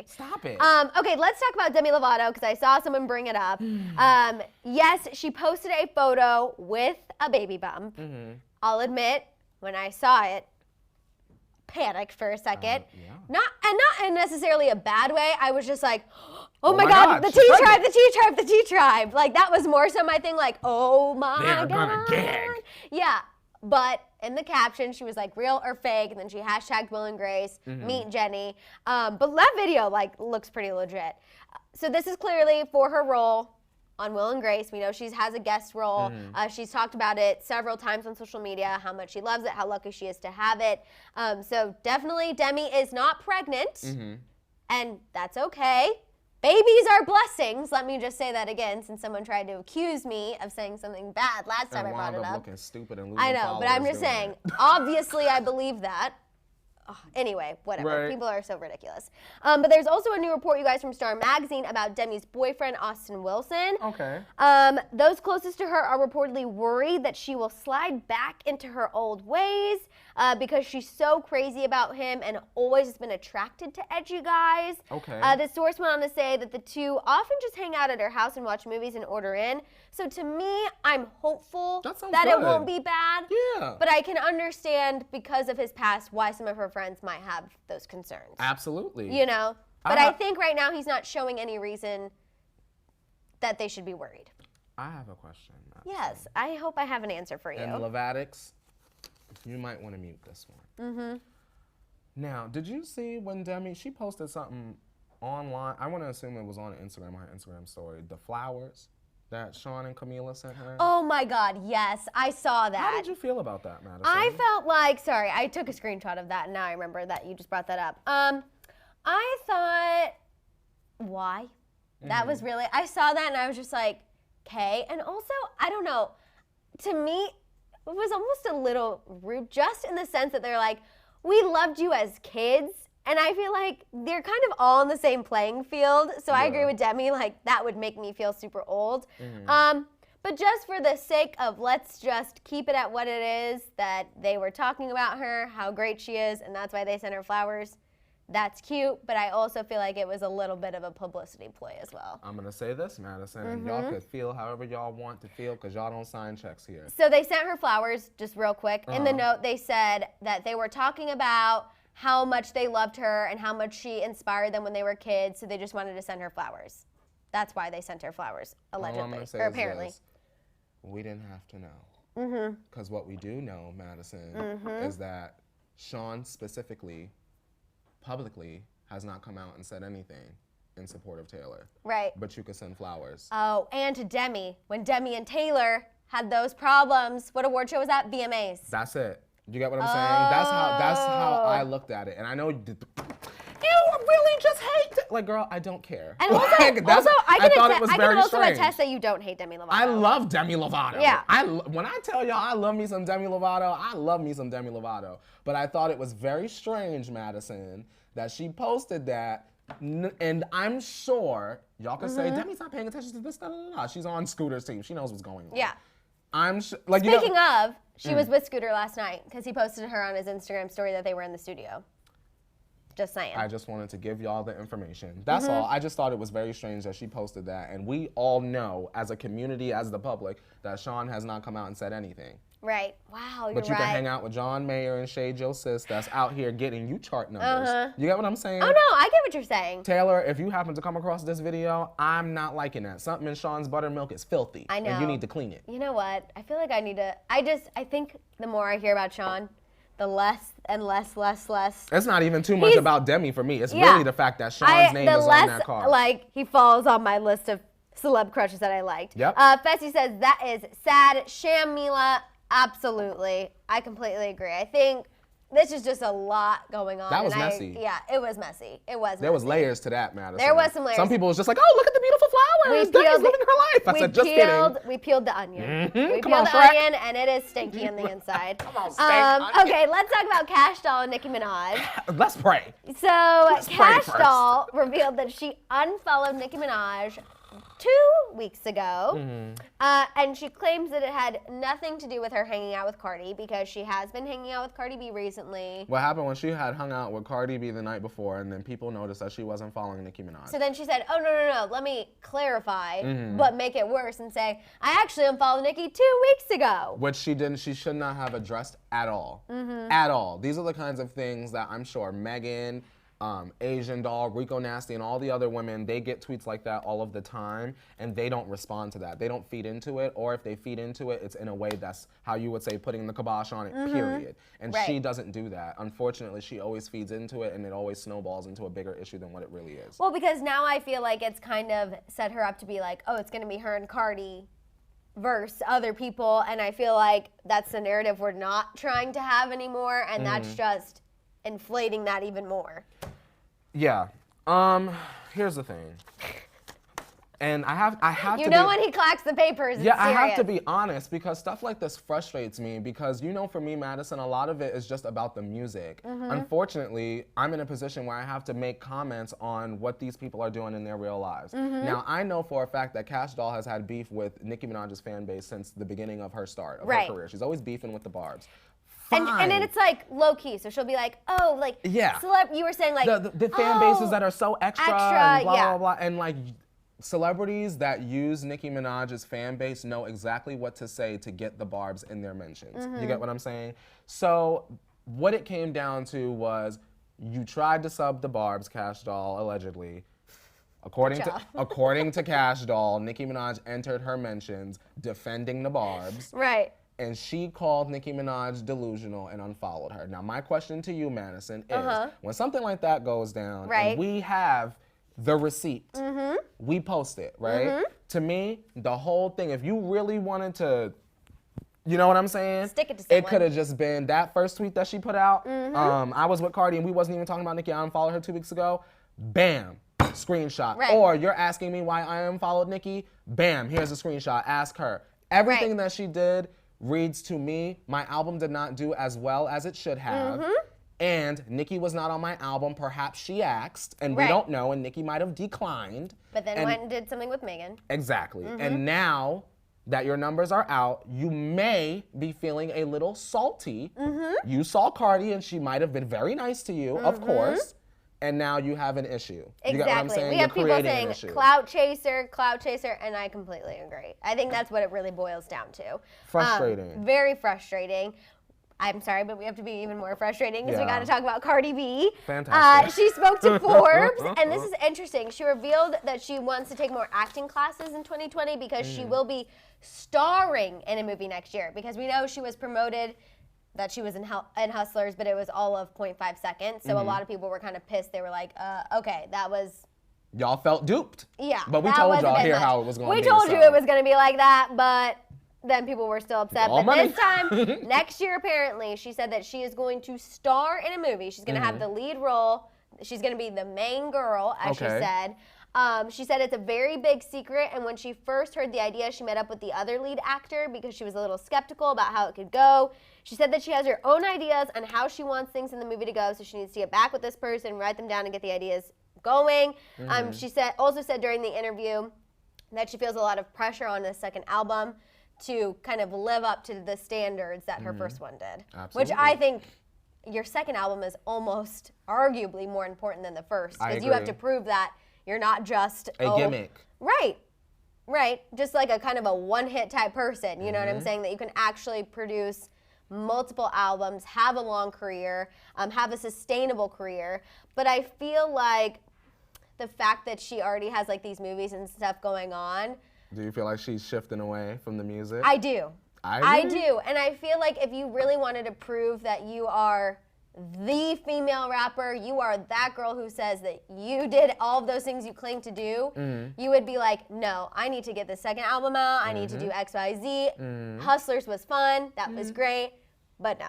Stop it. Okay, let's talk about Demi Lovato because I saw someone bring it up. Yes, she posted a photo with a baby bump. I'll admit, when I saw it, panicked for a second. Not in necessarily a bad way. I was just like, oh my God, the T-Tribe, the T-Tribe, the T-Tribe. Like, that was more so my thing, like, oh my God. They're gonna gag. Yeah, but in the caption, she was like, real or fake, and then she hashtagged Will and Grace, meet Jenny. But that video, like, looks pretty legit. So this is clearly for her role on Will and Grace. We know she has a guest role. She's talked about it several times on social media, how much she loves it, how lucky she is to have it. So definitely Demi is not pregnant, and that's okay. Babies are blessings. Let me just say that again, since someone tried to accuse me of saying something bad last time I brought it up. Looking stupid and losing I know, but I'm just saying, obviously I believe that. Anyway, whatever. Right. People are so ridiculous. But there's also a new report, you guys, from Star Magazine about Demi's boyfriend, Austin Wilson. Okay. Those closest to her are reportedly worried that she will slide back into her old ways because she's so crazy about him and always has been attracted to edgy guys. Okay. The source went on to say that the two often just hang out at her house and watch movies and order in. So to me, I'm hopeful that it won't be bad. Yeah. But I can understand because of his past why some of her friends might have those concerns. Absolutely. You know? But I think right now he's not showing any reason that they should be worried. I have a question. Yes, I hope I have an answer for you. And Levatics, you might want to mute this one. Mm-hmm. Now, did you see when Demi, she posted something online, I want to assume it was on Instagram, her Instagram story, the flowers that Sean and Camila sent her? Oh my God, yes, I saw that. How did you feel about that, Maddison? I felt like, sorry, I took a screenshot of that and now I remember that you just brought that up. I thought, why? That was really, I saw that and I was just like, okay. And also, I don't know, to me, it was almost a little rude, just in the sense that they're like, we loved you as kids. And I feel like they're kind of all on the same playing field. So I agree with Demi, like that would make me feel super old. But just for the sake of let's just keep it at what it is, that they were talking about her, how great she is, and that's why they sent her flowers. That's cute, but I also feel like it was a little bit of a publicity ploy as well. I'm going to say this, Maddison, and y'all could feel however y'all want to feel because y'all don't sign checks here. So they sent her flowers, just real quick. In the note, they said that they were talking about how much they loved her and how much she inspired them when they were kids, so they just wanted to send her flowers. That's why they sent her flowers, allegedly, All I'm gonna say or is apparently. this. We didn't have to know. Because what we do know, Maddison, is that Sean specifically, publicly, has not come out and said anything in support of Taylor. Right. But you could send flowers. Oh, and to Demi. When Demi and Taylor had those problems, what award show was that? VMAs. That's it. You get what I'm saying? That's how I looked at it. And I know you really just hate it. Like, girl, I don't care. And also, I thought it was very can also strange. attest that you don't hate Demi Lovato. I love Demi Lovato. Yeah. When I tell y'all I love me some Demi Lovato, I love me some Demi Lovato. But I thought it was very strange, Maddison, that she posted that. And I'm sure y'all could say, Demi's not paying attention to this, She's on Scooter's team. She knows what's going on. Yeah. I'm sure. Like, Speaking of, she was with Scooter last night because he posted her on his Instagram story that they were in the studio. Just saying. I just wanted to give y'all the information. That's all. I just thought it was very strange that she posted that. And we all know, as a community, as the public, that Sean has not come out and said anything. Right. Wow, you're But you right. can hang out with John Mayer and Shay Joe Sis that's out here getting you chart numbers. You get what I'm saying? Oh, no, I get what you're saying. Taylor, if you happen to come across this video, I'm not liking that. Something in Sean's buttermilk is filthy. I know. And you need to clean it. You know what? I feel like I need to, I think the more I hear about Sean, the less and less. It's not even too much about Demi for me. It's really the fact that Sean's name is on that card. Like, he falls on my list of celeb crushes that I liked. Yep. Fessy says, that is sad. Shamila, absolutely. I completely agree. I think this is just a lot going on. That was messy. Yeah, it was messy. It was There was layers to that, Madison. There was some layers. Some people was just like, oh, look at the beautiful flowers. Demi's living her life. I said, just kidding. We peeled the onion. We Come peeled on, the Shrek. onion, and it is stinky on the inside. Come on, stank onion. Okay, let's talk about Kash Doll and Nicki Minaj. Let's pray. So, pray Kash first. Doll revealed that she unfollowed Nicki Minaj 2 weeks ago, and she claims that it had nothing to do with her hanging out with Cardi because she has been hanging out with Cardi B recently. What happened when she had hung out with Cardi B the night before, and then people noticed that she wasn't following Nicki Minaj? So then she said, oh, no, let me clarify, but make it worse and say, I actually unfollowed Nicki 2 weeks ago. Which she didn't. She should not have addressed at all. At all. These are the kinds of things that I'm sure Megan, Asian Doll, Rico Nasty, and all the other women, they get tweets like that all of the time, and they don't respond to that. They don't feed into it, or if they feed into it, it's in a way that's how you would say putting the kibosh on it, period. And she doesn't do that. Unfortunately, she always feeds into it, and it always snowballs into a bigger issue than what it really is. Well, because now I feel like it's kind of set her up to be like, oh, it's going to be her and Cardi versus other people, and I feel like that's the narrative we're not trying to have anymore, and that's just inflating that even more. Yeah. Here's the thing. And I have You know when he clacks the papers, it's yeah, I have to serious. be honest because stuff like this frustrates me because for me, Madison, a lot of it is just about the music. Unfortunately, I'm in a position where I have to make comments on what these people are doing in their real lives. Now, I know for a fact that Kash Doll has had beef with Nicki Minaj's fan base since the beginning of her start of her career. She's always beefing with the Barbs. And then it's like low key, so she'll be like, oh, like you were saying like the fan bases that are so extra and blah blah blah, and like celebrities that use Nicki Minaj's fan base know exactly what to say to get the Barbs in their mentions. You get what I'm saying? So what it came down to was you tried to sub the Barbs, Kash Doll, allegedly. According to Kash Doll, Nicki Minaj entered her mentions defending the Barbs. Right. And she called Nicki Minaj delusional and unfollowed her. Now, my question to you, Madison, is when something like that goes down, and we have the receipt, we post it, right? To me, the whole thing, if you really wanted to, you know what I'm saying? Stick it to someone. It could have just been that first tweet that she put out. I was with Cardi and we wasn't even talking about Nicki. I unfollowed her 2 weeks ago. Bam, screenshot. Right. Or you're asking me why I unfollowed Nicki. Bam, here's a screenshot. Ask her. Everything that she did reads to me, my album did not do as well as it should have. And Nicki was not on my album. Perhaps she asked, and we don't know, and Nicki might have declined. But then went and did something with Megan. Exactly. And now that your numbers are out, you may be feeling a little salty. You saw Cardi, and she might have been very nice to you, of course. And now you have an issue. Exactly. You get what I'm saying? We have You're people creating saying clout chaser, and I completely agree. I think that's what it really boils down to. Frustrating. Very frustrating. I'm sorry, but we have to be even more frustrating because we got to talk about Cardi B. Fantastic. She spoke to Forbes, and this is interesting. She revealed that she wants to take more acting classes in 2020 because she will be starring in a movie next year. Because we know she was promoted that she was in Hustlers, but it was all of 0.5 seconds. So a lot of people were kind of pissed. They were like, okay, that was... Y'all felt duped. Yeah. But we told y'all here how it was going to be. We told you it was going to be like that, but... Then people were still upset. But this time, next year apparently, she said that she is going to star in a movie. She's going to have the lead role. She's going to be the main girl, as she said. She said it's a very big secret, and when she first heard the idea, she met up with the other lead actor because she was a little skeptical about how it could go. She said that she has her own ideas on how she wants things in the movie to go, so she needs to get back with this person, write them down, and get the ideas going. She also said during the interview that she feels a lot of pressure on this second album to kind of live up to the standards that her first one did. Absolutely. Which I think your second album is almost arguably more important than the first. Because you have to prove that you're not just a gimmick. Right. Just like a kind of a one-hit type person. You know what I'm saying? That you can actually produce multiple albums, have a long career, have a sustainable career. But I feel like the fact that she already has like these movies and stuff going on. Do you feel like she's shifting away from the music? I do. I do. And I feel like if you really wanted to prove that you are the female rapper, you are that girl who says that you did all of those things you claim to do, you would be like, no, I need to get the second album out. I need to do X, Y, Z. Hustlers was fun. That was great. But no.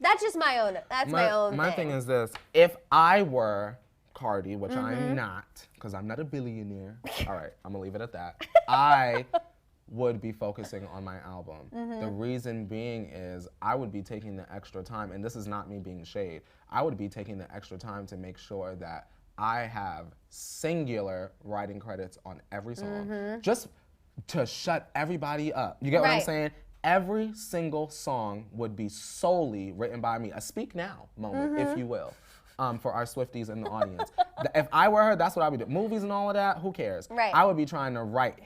That's just my own. My thing is this. If I were Cardi, which I'm not, because I'm not a billionaire. All right, I'm gonna leave it at that. I would be focusing on my album. The reason being is I would be taking the extra time, and this is not me being shade, I would be taking the extra time to make sure that I have singular writing credits on every song, just to shut everybody up. You get what I'm saying? Every single song would be solely written by me, a speak now moment, if you will. For our Swifties in the audience. If I were her, that's what I would do. Movies and all of that, who cares? Right. I would be trying to write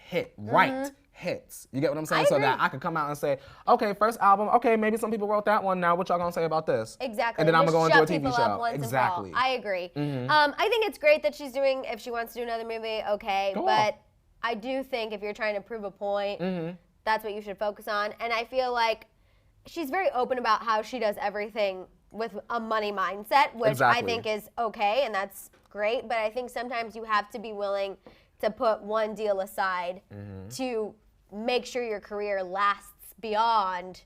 hits. You get what I'm saying? So that I could come out and say, okay, first album, okay, maybe some people wrote that one, now what y'all gonna say about this? Exactly. And then I'm gonna go and do a TV shut people show. up once Exactly. and for all. I agree. I think it's great that she's doing, if she wants to do another movie, okay. But I do think if you're trying to prove a point, that's what you should focus on. And I feel like she's very open about how she does everything with a money mindset, which I think is okay, and that's great. But I think sometimes you have to be willing to put one deal aside to make sure your career lasts beyond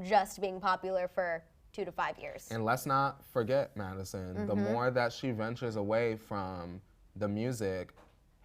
just being popular for 2 to 5 years. And let's not forget, Madison, the more that she ventures away from the music,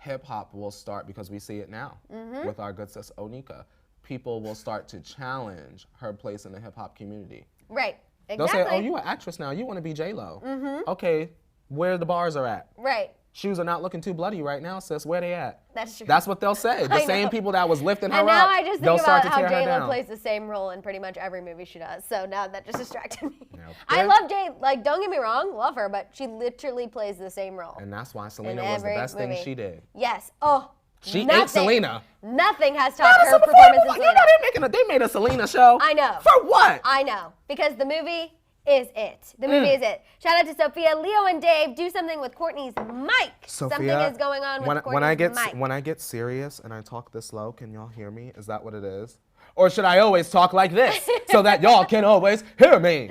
hip hop will start, because we see it now with our good sis Onika. People will start to challenge her place in the hip hop community. Right. Exactly. They'll say, "Oh, you an actress now. You want to be J-Lo. Okay, where the bars are at. Right. Shoes are not looking too bloody right now, sis. Where they at?" That's true. That's what they'll say. The same people that was lifting her and up, now I just they'll think start about to how tear her J-Lo down. plays the same role in pretty much every movie she does. So now that just distracted me. Yeah. I love J. Like, don't get me wrong, love her, but she literally plays the same role. And that's why Selena in was the every best movie. thing she did. Yes. Oh. She nothing, ate Selena. Nothing has topped her performance in Selena. They made a Selena show. I know. For what? I know. Because the movie is it. The movie is it. Shout out to Sophia, Leo, and Dave. Do something with Kourtney's mic. Sophia, something is going on with Kourtney's mic. When I get serious and I talk this low, can y'all hear me? Is that what it is? Or should I always talk like this so that y'all can always hear me?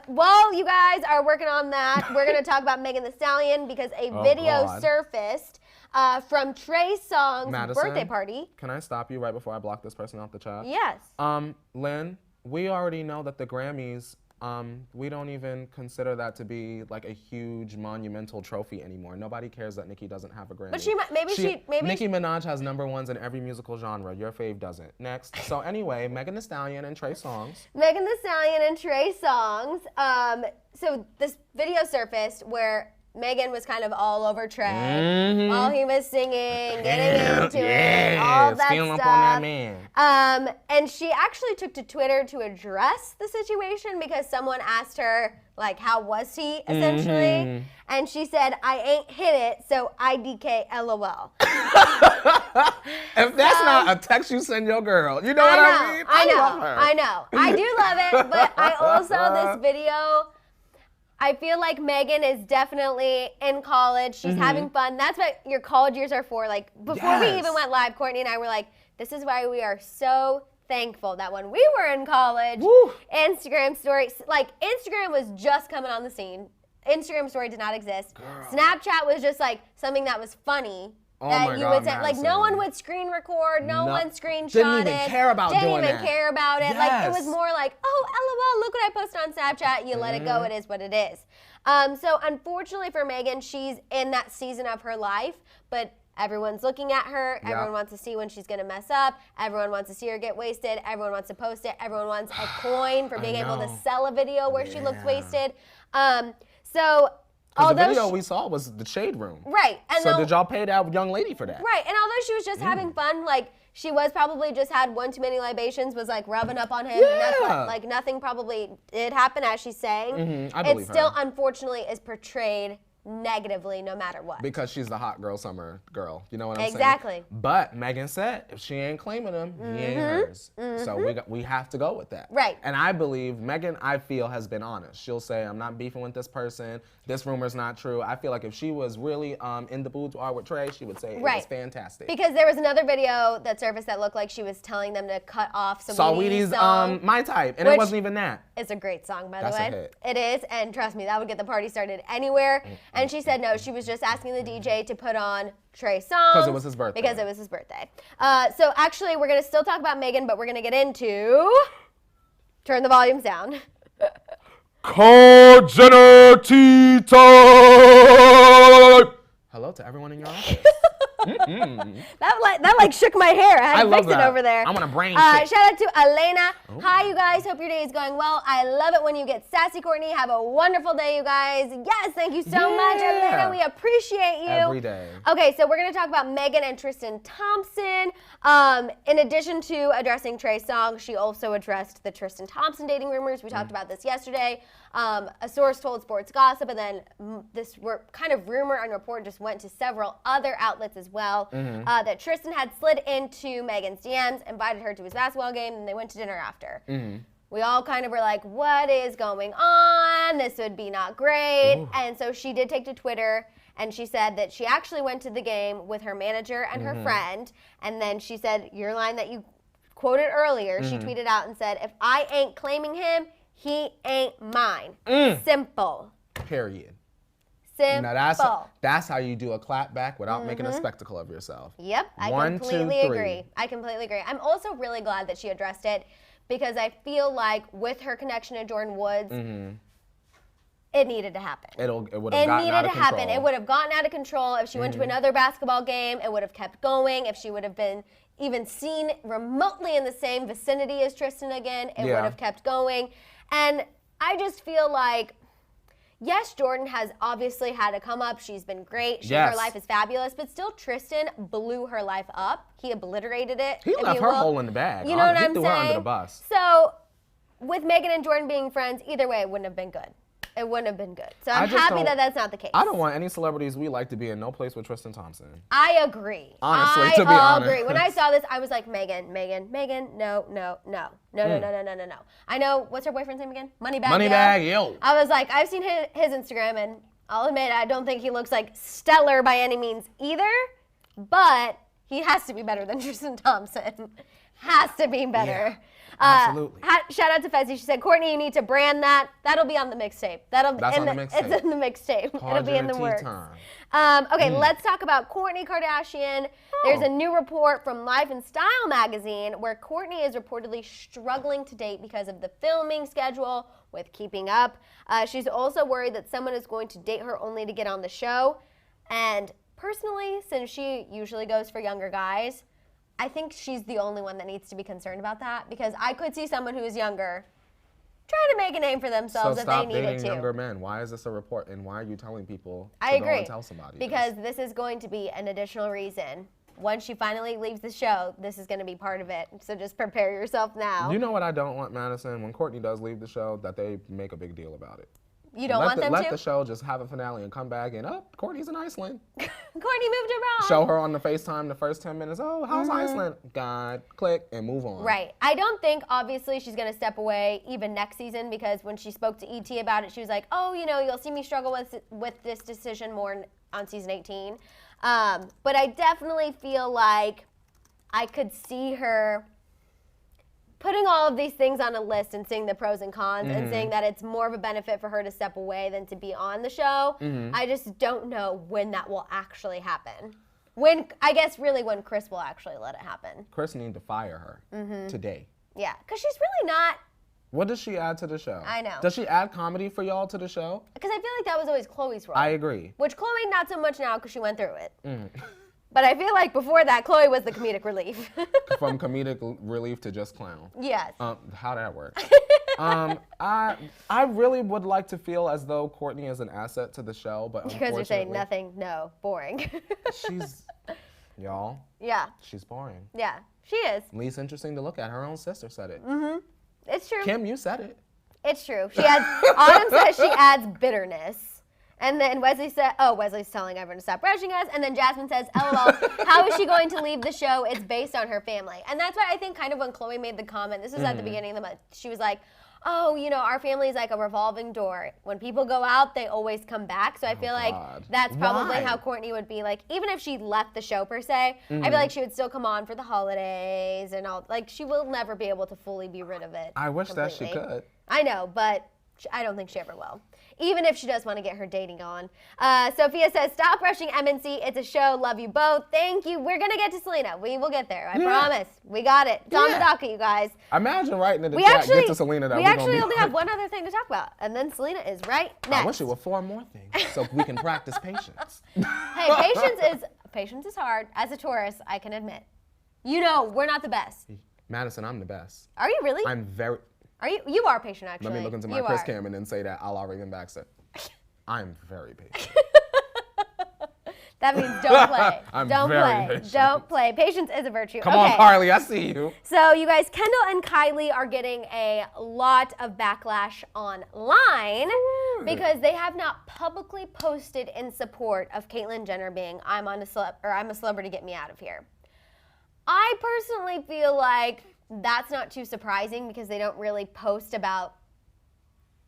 While you guys are working on that, we're going to talk about Megan Thee Stallion because a video surfaced from Trey Songz's Maddison, birthday party. Can I stop you right before I block this person off the chat? Yes. Lynn, we already know that the Grammys, we don't even consider that to be like a huge monumental trophy anymore. Nobody cares that Nicki doesn't have a Grammy. But Nicki Minaj has #1s in every musical genre. Your fave doesn't. Next. So anyway, Megan Thee Stallion and Trey Songz. Megan Thee Stallion and Trey Songz. So this video surfaced where Megan was kind of all over Trey while he was singing, getting into it, all that feeling stuff. up on that man. And she actually took to Twitter to address the situation because someone asked her, like, how was he, essentially? And she said, "I ain't hit it, so IDK LOL." If that's not a text you send your girl, you know what I mean? I love her. I know. I do love it, but I also, this video, I feel like Megan is definitely in college. She's having fun. That's what your college years are for. Like, before we even went live, Kourtney and I were like, this is why we are so thankful that when we were in college, Instagram stories, like, Instagram was just coming on the scene. Instagram story did not exist. Snapchat was just like something that was funny. That you would say, like, no one would screen record, no one screenshot Didn't even care about doing Didn't even that. care about it. Yes. Like, it was more like, oh, LOL, look what I posted on Snapchat. You let it go. It is what it is. So unfortunately for Megan, she's in that season of her life, but everyone's looking at her. Everyone wants to see when she's going to mess up. Everyone wants to see her get wasted. Everyone wants to post it. Everyone wants a coin for being able to sell a video where she looks wasted. The video we saw was the Shade Room. Right. And so did y'all pay that young lady for that? Right. And although she was just having fun, like, she was probably just had one too many libations, was like rubbing up on him. Yeah. Like, nothing probably did happen, as she's saying. I believe it still, her. unfortunately, is portrayed negatively no matter what. Because she's the hot girl summer girl. You know what I'm saying? Exactly. But Megan said if she ain't claiming him, he ain't hers. So we have to go with that. Right. And I believe Megan, I feel, has been honest. She'll say, I'm not beefing with this person. This rumor's not true. I feel like if she was really in the boudoir with Trey, she would say it was fantastic. Because there was another video that surfaced that looked like she was telling them to cut off Saweetie's song. My Type, and it wasn't even that. It's a great song, by That's the way. a hit. It is, and trust me, that would get the party started anywhere. And she said no, she was just asking the DJ to put on Trey Songz. Because it was his birthday. Because it was his birthday. So actually, we're going to still talk about Megan, but we're going to get into... Turn the volumes down. Call Jenner Tea Time! Hello to everyone in your office. That like shook my hair. I had to fix it over there. I'm on a brain Shout out to Elena. Hi, you guys. Hope your day is going well. I love it when you get sassy, Kourtney. Have a wonderful day, you guys. Yes, thank you so much, Elena. We appreciate you. Every day. Okay, so we're going to talk about Megan and Tristan Thompson. In addition to addressing Trey Songz, she also addressed the Tristan Thompson dating rumors. We talked about this yesterday. A source told Sports Gossip, and then this kind of rumor and report just went to several other outlets as well, that Tristan had slid into Megan's DMs, invited her to his basketball game, and they went to dinner after. We all kind of were like, what is going on? This would be not great. And so she did take to Twitter, and she said that she actually went to the game with her manager and her friend, and then she said, your line that you quoted earlier, she tweeted out and said, if I ain't claiming him, he ain't mine. Simple. Period. Simple. Now that's how you do a clap back without making a spectacle of yourself. Yep, I completely agree. I completely agree. I'm also really glad that she addressed it because I feel like with her connection to Jordan Woods, in it needed to happen. It would have gotten out of control. Happen. It would have gotten out of control. If she went to another basketball game, it would have kept going. If she would have been even seen remotely in the same vicinity as Tristan again, it would have kept going. And I just feel like, yes, Jordan has obviously had a come up. She's been great. Her life is fabulous. But still, Tristan blew her life up. He obliterated it. He left her hole in the bag. You know what I'm saying? He threw her under the bus. So, with Megan and Jordan being friends, either way, it wouldn't have been good. It wouldn't have been good. So I'm happy that that's not the case. I don't want any celebrities we like to be in no place with Tristan Thompson. I agree. Honestly, to be honest. I agree. When I saw this, I was like, Megan, no. I know, what's her boyfriend's name again? Moneybag Yo. I was like, I've seen his Instagram, and I'll admit, I don't think he looks like stellar by any means either, but he has to be better than Tristan Thompson. Has to be better. Yeah. Absolutely. Shout out to Fezzi. She said, Kourtney, you need to brand that. That'll be on the mixtape. That's on the mixtape. It's in the mixtape. It'll be in the works. Okay, let's talk about Kourtney Kardashian. There's a new report from Life and Style magazine where Kourtney is reportedly struggling to date because of the filming schedule with Keeping Up. She's also worried that someone is going to date her only to get on the show. And personally, since she usually goes for younger guys, I think she's the only one that needs to be concerned about that, because I could see someone who is younger trying to make a name for themselves if they needed to. Stop dating younger men. Why is this a report, and why are you telling people to go and tell somebody because this is going to be an additional reason. Once she finally leaves the show, this is going to be part of it. So just prepare yourself now. You know what I don't want, Madison? When Kourtney does leave the show, that they make a big deal about it. You don't want them to? Let the show just have a finale and come back and, Kourtney's in Iceland. Kourtney moved around. Show her on the FaceTime the first 10 minutes. Oh, how's Iceland? God, click, and move on. Right. I don't think, obviously, she's going to step away even next season, because when she spoke to ET about it, she was like, oh, you'll see me struggle with this decision more on season 18. But I definitely feel like I could see her putting all of these things on a list and seeing the pros and cons and saying that it's more of a benefit for her to step away than to be on the show. I just don't know when that will actually happen. When Chris will actually let it happen. Chris needs to fire her today. Yeah, because she's really not. What does she add to the show? I know. Does she add comedy for y'all to the show? Because I feel like that was always Chloe's role. I agree. Which Chloe, not so much now because she went through it. But I feel like before that, Chloe was the comedic relief. From comedic relief to just clown. Yes. How'd that work? I really would like to feel as though Kourtney is an asset to the show, but because you're saying nothing, no, boring. She's, y'all. Yeah. She's boring. Yeah, she is. Least interesting to look at. Her own sister said it. It's true. Kim, you said it. It's true. Autumn says she adds bitterness. And then Wesley said, Wesley's telling everyone to stop rushing us. And then Jasmine says, LOL, how is she going to leave the show? It's based on her family. And that's why I think kind of when Chloe made the comment, this was at the beginning of the month, she was like, our family is like a revolving door. When people go out, they always come back. So I feel like that's probably how Kourtney would be. Like, even if she left the show per se, I feel like she would still come on for the holidays and all. Like, she will never be able to fully be rid of it. I wish that she could. I know, but I don't think she ever will. Even if she does want to get her dating on. Sophia says, stop rushing MNC. It's a show. Love you both. Thank you. We're going to get to Selena. We will get there. I promise. We got it. It's on the docket, you guys. Imagine writing in the chat, get to Selena. We actually only have one other thing to talk about. And then Selena is right next. I wish it were 4 more things so we can practice patience. Hey, patience is hard. As a Taurus, I can admit. We're not the best. Madison, I'm the best. Are you really? I'm very... You are patient, actually. Let me look into my Chris Cam and then say that I'll Raven Baxter. I'm very patient. That means don't play. Don't play. Patient. Don't play. Patience is a virtue. Come on, Carly, I see you. So you guys, Kendall and Kylie are getting a lot of backlash online because they have not publicly posted in support of Caitlyn Jenner being I'm a celebrity, get me out of here. I personally feel like that's not too surprising because they don't really post about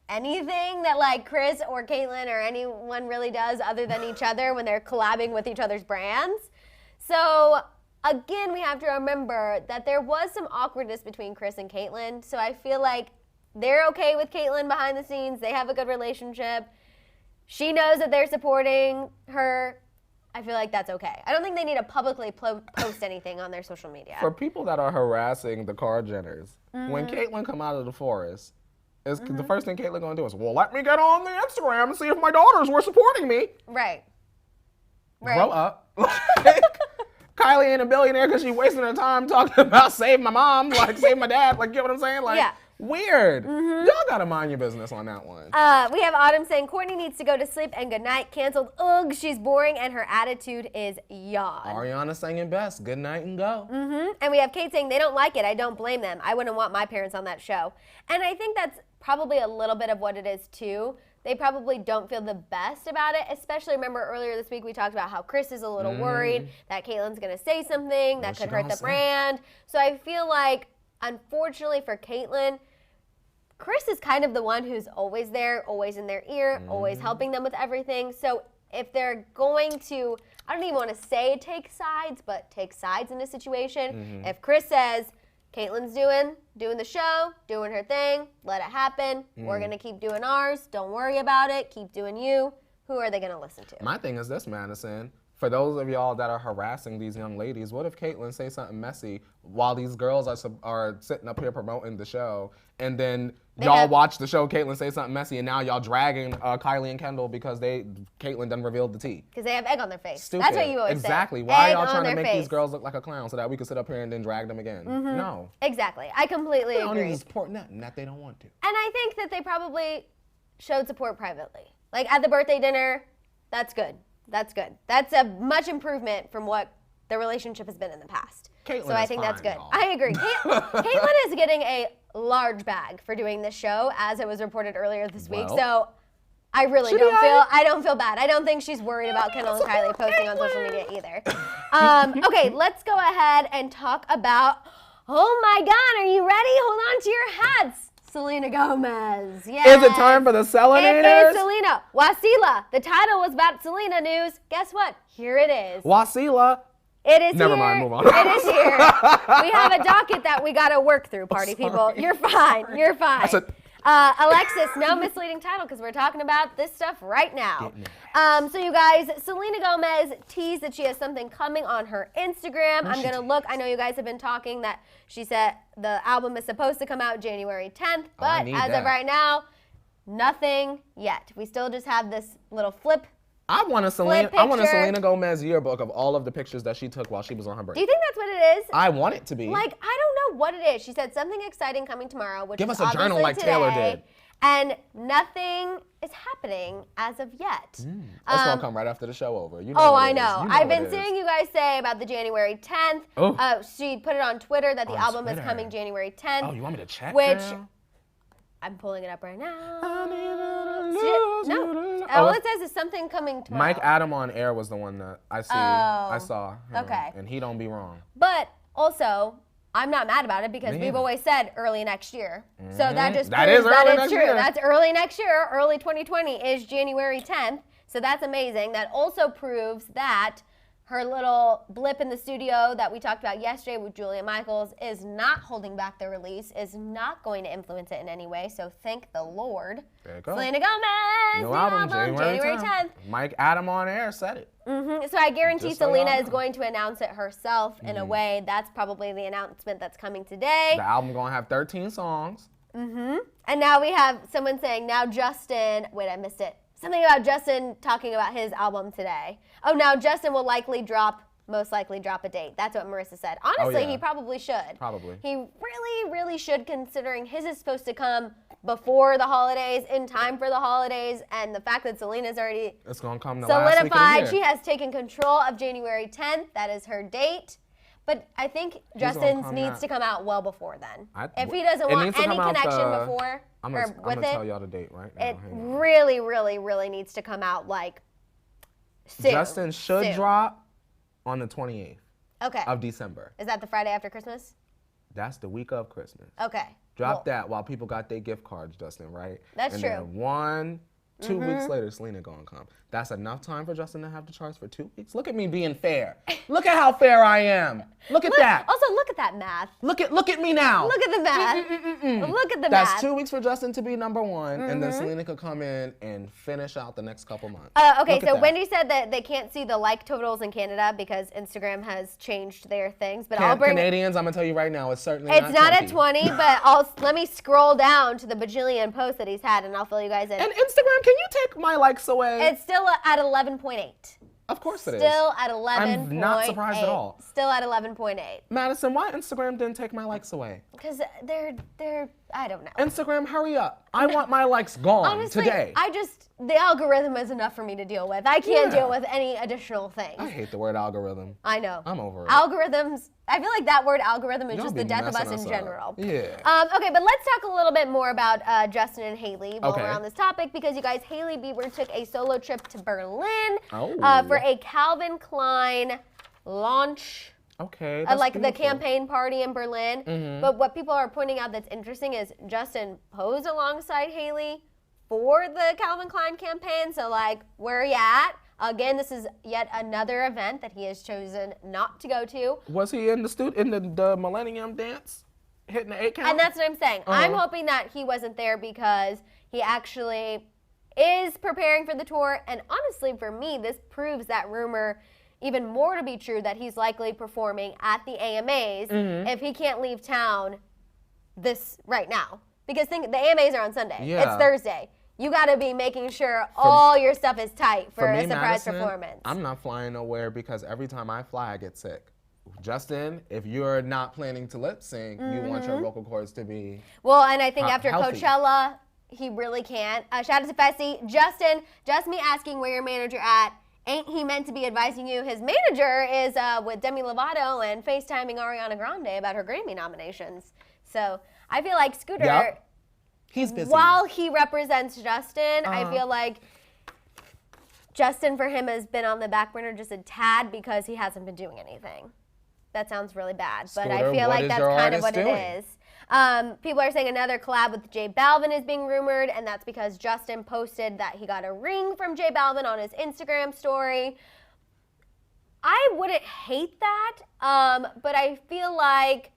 anything that like Chris or Caitlyn or anyone really does other than each other when they're collabing with each other's brands. So again, we have to remember that there was some awkwardness between Chris and Caitlyn. So I feel like they're okay with Caitlyn behind the scenes. They have a good relationship. She knows that they're supporting her. I feel like that's okay. I don't think they need to publicly post anything on their social media. For people that are harassing the Kar Jenners, when Caitlyn come out of the forest, is the first thing Caitlyn gonna do is, well, let me get on the Instagram and see if my daughters were supporting me. Right. Grow up. Like, Kylie ain't a billionaire because she's wasting her time talking about save my mom, like save my dad. Like, you get what I'm saying? Like, weird. Y'all gotta mind your business on that one. We have Autumn saying Kourtney needs to go to sleep and good night. Canceled. Ugh, she's boring and her attitude is yawn. Ariana singing best. Good night and go. And we have Kate saying they don't like it. I don't blame them. I wouldn't want my parents on that show. And I think that's probably a little bit of what it is too. They probably don't feel the best about it, especially remember earlier this week we talked about how Chris is a little worried that Caitlyn's going to say something that could hurt the brand. So I feel like, unfortunately for Caitlyn, Chris is kind of the one who's always there, always in their ear, always helping them with everything. So if they're going to, I don't even want to say take sides, but take sides in a situation, if Chris says, Caitlyn's doing the show, doing her thing, let it happen. We're going to keep doing ours. Don't worry about it. Keep doing you. Who are they going to listen to? My thing is this, Madison. For those of y'all that are harassing these young ladies, what if Caitlyn say something messy while these girls are sitting up here promoting the show, and then y'all watch the show, Caitlyn say something messy, and now y'all dragging Kylie and Kendall because Caitlyn done revealed the tea. Because they have egg on their face. Stupid. That's what you always say. Exactly. Why are y'all trying to make these girls look like a clown so that we can sit up here and then drag them again? No. Exactly. I completely agree. They don't need to support nothing that they don't want to. And I think that they probably showed support privately. Like at the birthday dinner, that's good. That's good. That's a much improvement from what the relationship has been in the past. Caitlyn so I think that's good. Y'all. I agree. Caitlyn is getting a large bag for doing this show, as it was reported earlier this week. So I really don't feel bad. I don't think she's worried about Kendall and Kylie posting on social media either. Okay, let's go ahead and talk about, oh my God, are you ready? Hold on to your hats. Selena Gomez. Yes. Is it time for the Selenators? It is Selena. Wasila. The title was about Selena news. Guess what? Here it is. Wasila. It is Never here. mind, move on. It is here. We have a docket that we got to work through, party people. You're fine. You're fine. Alexis, no misleading title because we're talking about this stuff right now. So you guys, Selena Gomez teased that she has something coming on her Instagram. I'm going to look. I know you guys have been talking that she said the album is supposed to come out January 10th, but as of right now, nothing yet. We still just have this little flip. I want a Selena Gomez yearbook of all of the pictures that she took while she was on her birthday. Do you think that's what it is? I want it to be. Like, I don't know what it is. She said something exciting coming tomorrow, which Give is us a journal like today, Taylor did. And nothing is happening as of yet. That's going to come right after the show over. You know I know. I've been seeing you guys say about the January 10th. She put it on Twitter that the album is coming January 10th. Oh, you want me to check? I'm pulling it up right now. All it says is something coming tomorrow. Mike Adam on Air was the one that I saw. Okay. And he don't be wrong. But also, I'm not mad about it because we've always said early next year. So that just proves that it's true. That's early next year. Early 2020 is January 10th. So that's amazing. That also proves that her little blip in the studio that we talked about yesterday with Julia Michaels is not holding back the release, is not going to influence it in any way. So thank the Lord. There you go. Selena Gomez, new album, January 10th. Mike Adam on Air said it. So I guarantee Selena is going to announce it herself in a way. That's probably the announcement that's coming today. The album going to have 13 songs. And now we have someone saying, now Justin, wait, I missed it. Something about Justin talking about his album today. Oh, now Justin will most likely drop a date. That's what Marissa said. Honestly, he probably should. Probably. He really, really should, considering his is supposed to come before the holidays, in time for the holidays, and the fact that Selena's already solidified. She has taken control of January 10th. That is her date. But I think Justin's needs to come out well before then. If he doesn't want any connection before I'm going to tell y'all the date right now. It really, really, really needs to come out like soon. Justin should drop on the 28th of December. Is that the Friday after Christmas? That's the week of Christmas. Okay. Drop that while people got their gift cards, Justin, right? That's true. Then 1, 2 weeks later, Selena gonna come. That's enough time for Justin to have the charts for 2 weeks. Look at me being fair. Look at how fair I am. Look at that. Also, look at that math. Look at me now. Look at the math. Look at the That's math. 2 weeks for Justin to be number one, and then Selena could come in and finish out the next couple months. Okay, Look at so that. Wendy said that they can't see the like totals in Canada because Instagram has changed their things. But I'll bring Canadians, I'm gonna tell you right now, it's certainly It's not at 20. 20, but let me scroll down to the bajillion posts that he's had, and I'll fill you guys in. And Instagram, can you take my likes away? It's still at 11.8. Of course it is. Still at 11.8. I'm not surprised at all. Still at 11.8. Madison, why Instagram didn't take my likes away? Because they're I don't know. Instagram, hurry up. I want my likes gone Honestly, today. the algorithm is enough for me to deal with. I can't deal with any additional things. I hate the word algorithm. I know. I'm over it. Algorithms, I feel like that word algorithm is Y'all just be the death of us messing in us up. general. Yeah. Okay, but let's talk a little bit more about Justin and Hailey while Okay. we're on this topic, because you guys, Hailey Bieber took a solo trip to Berlin Oh. for a Calvin Klein launch. Okay. Like beautiful. the campaign party in Berlin. But what people are pointing out that's interesting is Justin posed alongside Hailey for the Calvin Klein campaign. So like, where are you at? Again, this is yet another event that he has chosen not to go to. Was he in the Millennium Dance? Hitting the 8 count? And that's what I'm saying. I'm hoping that he wasn't there because he actually is preparing for the tour. And honestly, for me, this proves that rumor even more to be true, that he's likely performing at the AMAs if he can't leave town this right now. Because the AMAs are on Sunday. Yeah. It's Thursday. You got to be making sure all your stuff is tight for a me, surprise Madison, performance. I'm not flying nowhere because every time I fly, I get sick. Justin, if you're not planning to lip sync, you want your vocal cords to be Well, and I think after healthy. Coachella, he really can't. Shout out to Fessy. Justin, just me asking where your manager at. Ain't he meant to be advising you? His manager is with Demi Lovato and FaceTiming Ariana Grande about her Grammy nominations. So I feel like Scooter, Yep. He's busy. while he represents Justin, I feel like Justin for him has been on the back burner just a tad because he hasn't been doing anything. That sounds really bad, but I Scooter, feel what like is that's your kind of artist what doing? it is. People are saying another collab with J Balvin is being rumored, and that's because Justin posted that he got a ring from J Balvin on his Instagram story. I wouldn't hate that, but I feel like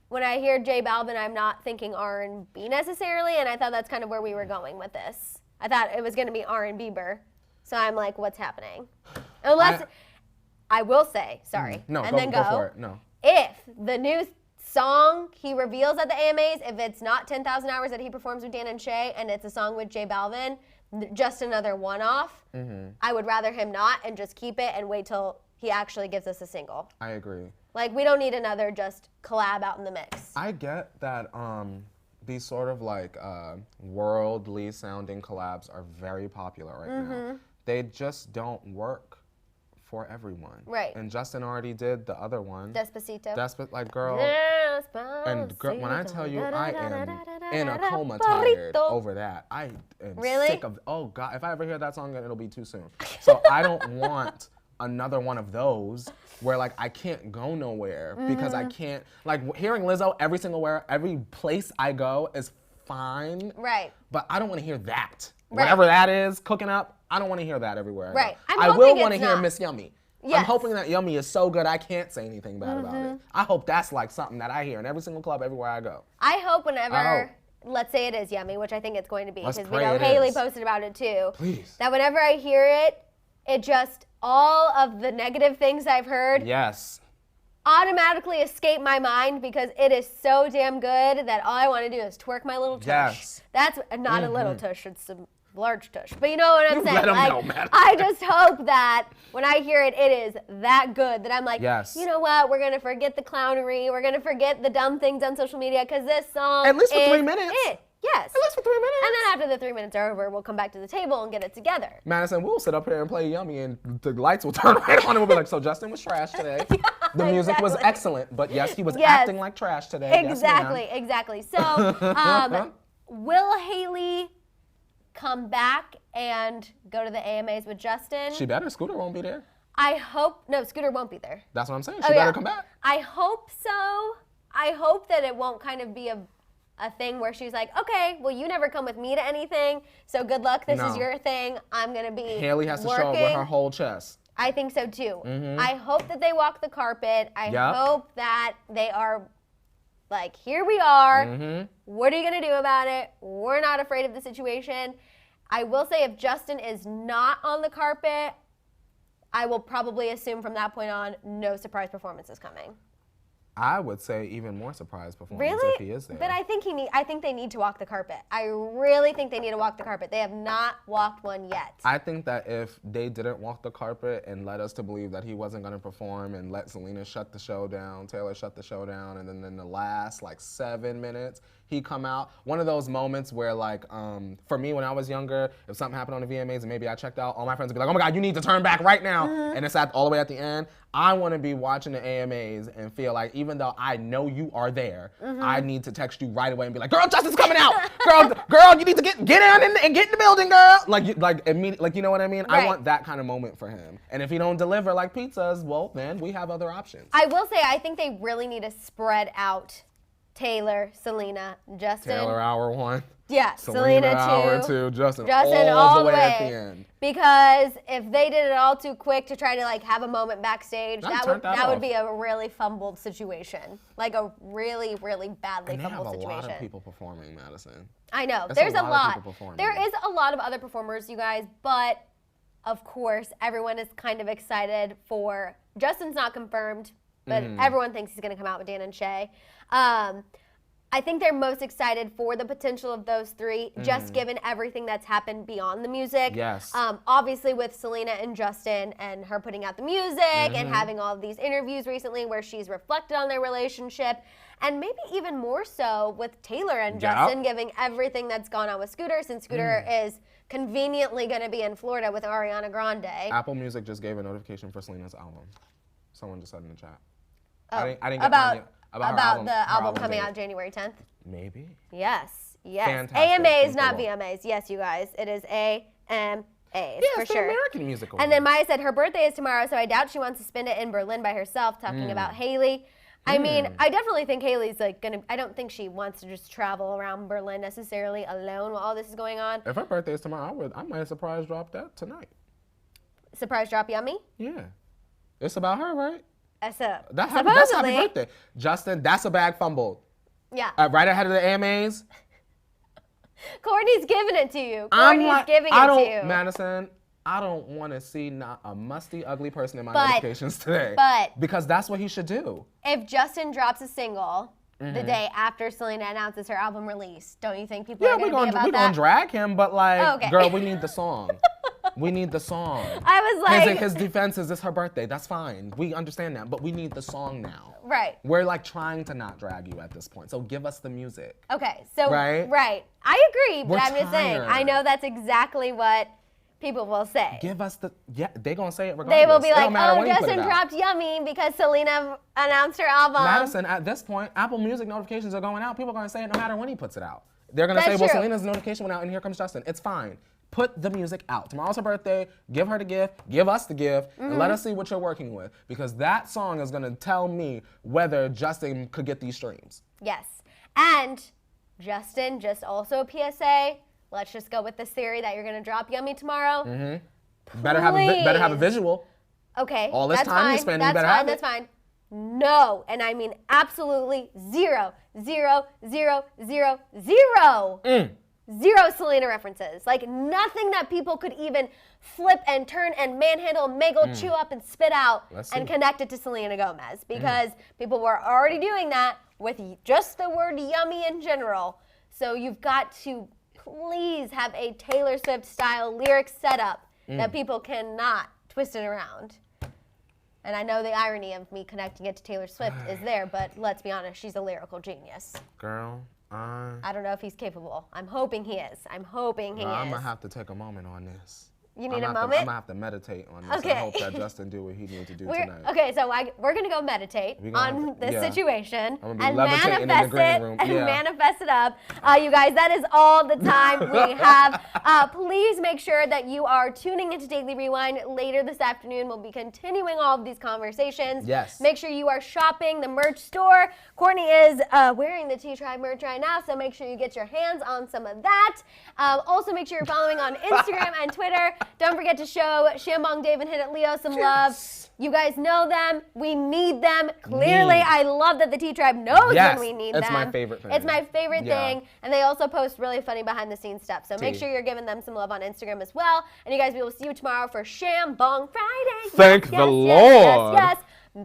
when I hear J Balvin, I'm not thinking R&B necessarily, and I thought that's kind of where we were going with this. I thought it was going to be R&Bieber, so I'm like, what's happening? Unless, I will say, sorry, No, and go, then go for it. No. If the new song he reveals at the AMAs, if it's not 10,000 Hours that he performs with Dan and Shay, and it's a song with J Balvin, just another one-off, I would rather him not and just keep it and wait till he actually gives us a single. I agree. Like, we don't need another just collab out in the mix. I get that these sort of like worldly sounding collabs are very popular right now. They just don't work for everyone. Right. And Justin already did the other one. Despacito. Like, girl. Despacito. And girl, when I tell you I am in a coma tired over that, I am sick of, oh God, if I ever hear that song again, it'll be too soon. So I don't want another one of those where like I can't go nowhere because I can't, like hearing Lizzo every place I go is fine. Right. But I don't want to hear that. Right. Whatever that is, cooking up, I don't want to hear that everywhere. Right. I I'm will hoping want to it's hear not. Miss Yummy. Yes. I'm hoping that Yummy is so good I can't say anything bad about it. I hope that's like something that I hear in every single club everywhere I go. I hope whenever, I let's say it is Yummy, which I think it's going to be, Let's because we pray know it Hailey is. posted about it too. Please. That whenever I hear it, it just, all of the negative things I've heard Yes. automatically escape my mind because it is so damn good that all I want to do is twerk my little tush. Yes. That's not a little tush, it's a large tush. But you know what I'm You saying? let 'em Like, know, man. I just hope that when I hear it, it is that good that I'm like, Yes. you know what? We're going to forget the clownery. We're going to forget the dumb things on social media because this song At least for is 3 minutes. it. Yes. At least for 3 minutes. And then after the 3 minutes are over, we'll come back to the table and get it together. Madison, we'll sit up here and play Yummy and the lights will turn right on and we'll be like, so Justin was trash today. The music was exactly. excellent, but yes, he was Yes. acting like trash today. Yes, ma'am. Exactly, exactly. So, will Hailey come back and go to the AMAs with Justin? She better. Scooter won't be there. I hope, no, Scooter won't be there. That's what I'm saying. She better come back. I hope so. I hope that it won't kind of be a a thing where she's like, okay, well, you never come with me to anything, so good luck. This is your thing. I'm going to be Hailey has to working. show up with her whole chest. I think so, too. I hope that they walk the carpet. I hope that they are like, here we are. What are you going to do about it? We're not afraid of the situation. I will say if Justin is not on the carpet, I will probably assume from that point on, no surprise performance is coming. I would say even more surprise performance if he is there. But I think they need to walk the carpet. I really think they need to walk the carpet. They have not walked one yet. I think that if they didn't walk the carpet and led us to believe that he wasn't going to perform and let Selena shut the show down, Taylor shut the show down, and then in the last like 7 minutes, he come out. One of those moments where like, for me when I was younger, if something happened on the VMAs and maybe I checked out, all my friends would be like, oh my God, you need to turn back right now. And it's all the way at the end. I want to be watching the AMAs and feel like even though I know you are there, I need to text you right away and be like, girl, Justin's coming out. girl, you need to get down and get in the building, girl. Like immediately, like, you know what I mean? Right. I want that kind of moment for him. And if he don't deliver like pizzas, well, then we have other options. I will say, I think they really need to spread out Taylor, Selena, Justin. Taylor hour 1. Yeah, Selena hour 2, Justin all the way at the end. Because if they did it all too quick to try to like have a moment backstage, that would be a really fumbled situation. Like a really, really badly fumbled situation. And they have a lot of people performing, Madison. I know. There's a lot of people performing. There is a lot of other performers, you guys, but of course, everyone is kind of excited for Justin's not confirmed, but everyone thinks he's going to come out with Dan and Shay. I think they're most excited for the potential of those three, just given everything that's happened beyond the music. Yes. Obviously with Selena and Justin and her putting out the music and having all of these interviews recently where she's reflected on their relationship. And maybe even more so with Taylor and Justin, giving everything that's gone on with Scooter, since Scooter is conveniently going to be in Florida with Ariana Grande. Apple Music just gave a notification for Selena's album. Someone just said in the chat. Oh, I didn't get mine yet. About the album coming out January 10th? Maybe. Yes. Fantastic. AMAs, not VMAs. Yes, you guys. It is AMAs for it's the sure. American Music Awards. And then Maya said her birthday is tomorrow, so I doubt she wants to spend it in Berlin by herself, talking about Hailey. I mean, I definitely think Hailey's like I don't think she wants to just travel around Berlin necessarily alone while all this is going on. If her birthday is tomorrow, I might surprise drop that tonight. Surprise drop Yummy? Yeah. It's about her, right? That's happy birthday. Justin, that's a bag fumbled. Yeah. Right ahead of the AMAs. Kourtney's giving it to you. Kourtney's giving it to you. Madison, I don't want to see not a musty, ugly person in my notifications today. Because that's what he should do. If Justin drops a single the day after Selena announces her album release, don't you think people are going to be about that? We're going to drag him, but like, girl, we need the song. We need the song. I was like... His defense is it's her birthday. That's fine. We understand that, but we need the song now. Right. We're like trying to not drag you at this point, so give us the music. Okay, so... Right. I agree, but I'm just saying, I know that's exactly what people will say. Give us the... Yeah, they're going to say it regardless. They will be like, oh, Justin dropped Yummy because Selena announced her album. Madison, at this point, Apple Music notifications are going out. People are going to say it no matter when he puts it out. They're going to say, well, Selena's notification went out and here comes Justin. It's fine. Put the music out. Tomorrow's her birthday. Give her the gift. Give us the gift. And let us see what you're working with. Because that song is going to tell me whether Justin could get these streams. Yes. And Justin, just also a PSA. Let's just go with this theory that you're going to drop Yummy tomorrow. Better have a visual. Okay. All this time you spend, you better have it. That's fine. No. And I mean absolutely zero. Zero Selena references. Like nothing that people could even flip and turn and manhandle, mangle, chew up and spit out and connect it to Selena Gomez. Because people were already doing that with just the word Yummy in general. So you've got to please have a Taylor Swift style lyric setup that people cannot twist it around. And I know the irony of me connecting it to Taylor Swift is there, but let's be honest, she's a lyrical genius. Girl. I don't know if he's capable. I'm hoping he is. I'm hoping he is. I'm going to have to take a moment on this. You need I'm a gonna moment? have to meditate on this. Okay. I hope that Justin do what he needs to do tonight. Okay, so we're going to go meditate on this situation I'm gonna be and levitating in the manifest green it room. and Yeah. manifest it up. You guys, that is all the time we have. Please make sure that you are tuning into Daily Rewind later this afternoon. We'll be continuing all of these conversations. Yes. Make sure you are shopping the merch store. Kourtney is wearing the T-Tribe merch right now, so make sure you get your hands on some of that. Also, make sure you're following on Instagram and Twitter. Don't forget to show Shambong, Dave, and Hit It Leo some love. You guys know them. We need them. Clearly, I love that the T-Tribe knows when we need them. It's my favorite thing. It's my favorite thing. And they also post really funny behind-the-scenes stuff. So make sure you're giving them some love on Instagram as well. And you guys, we will see you tomorrow for Shambong Friday. Thank the Lord. Yes.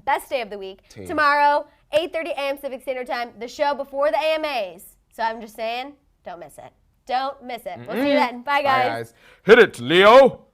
Best day of the week. Tomorrow, 8:30 a.m. Pacific Standard Time, the show before the AMAs. So I'm just saying, don't miss it. Don't miss it. We'll see you then. Bye, guys. Bye, guys. Hit it, Leo.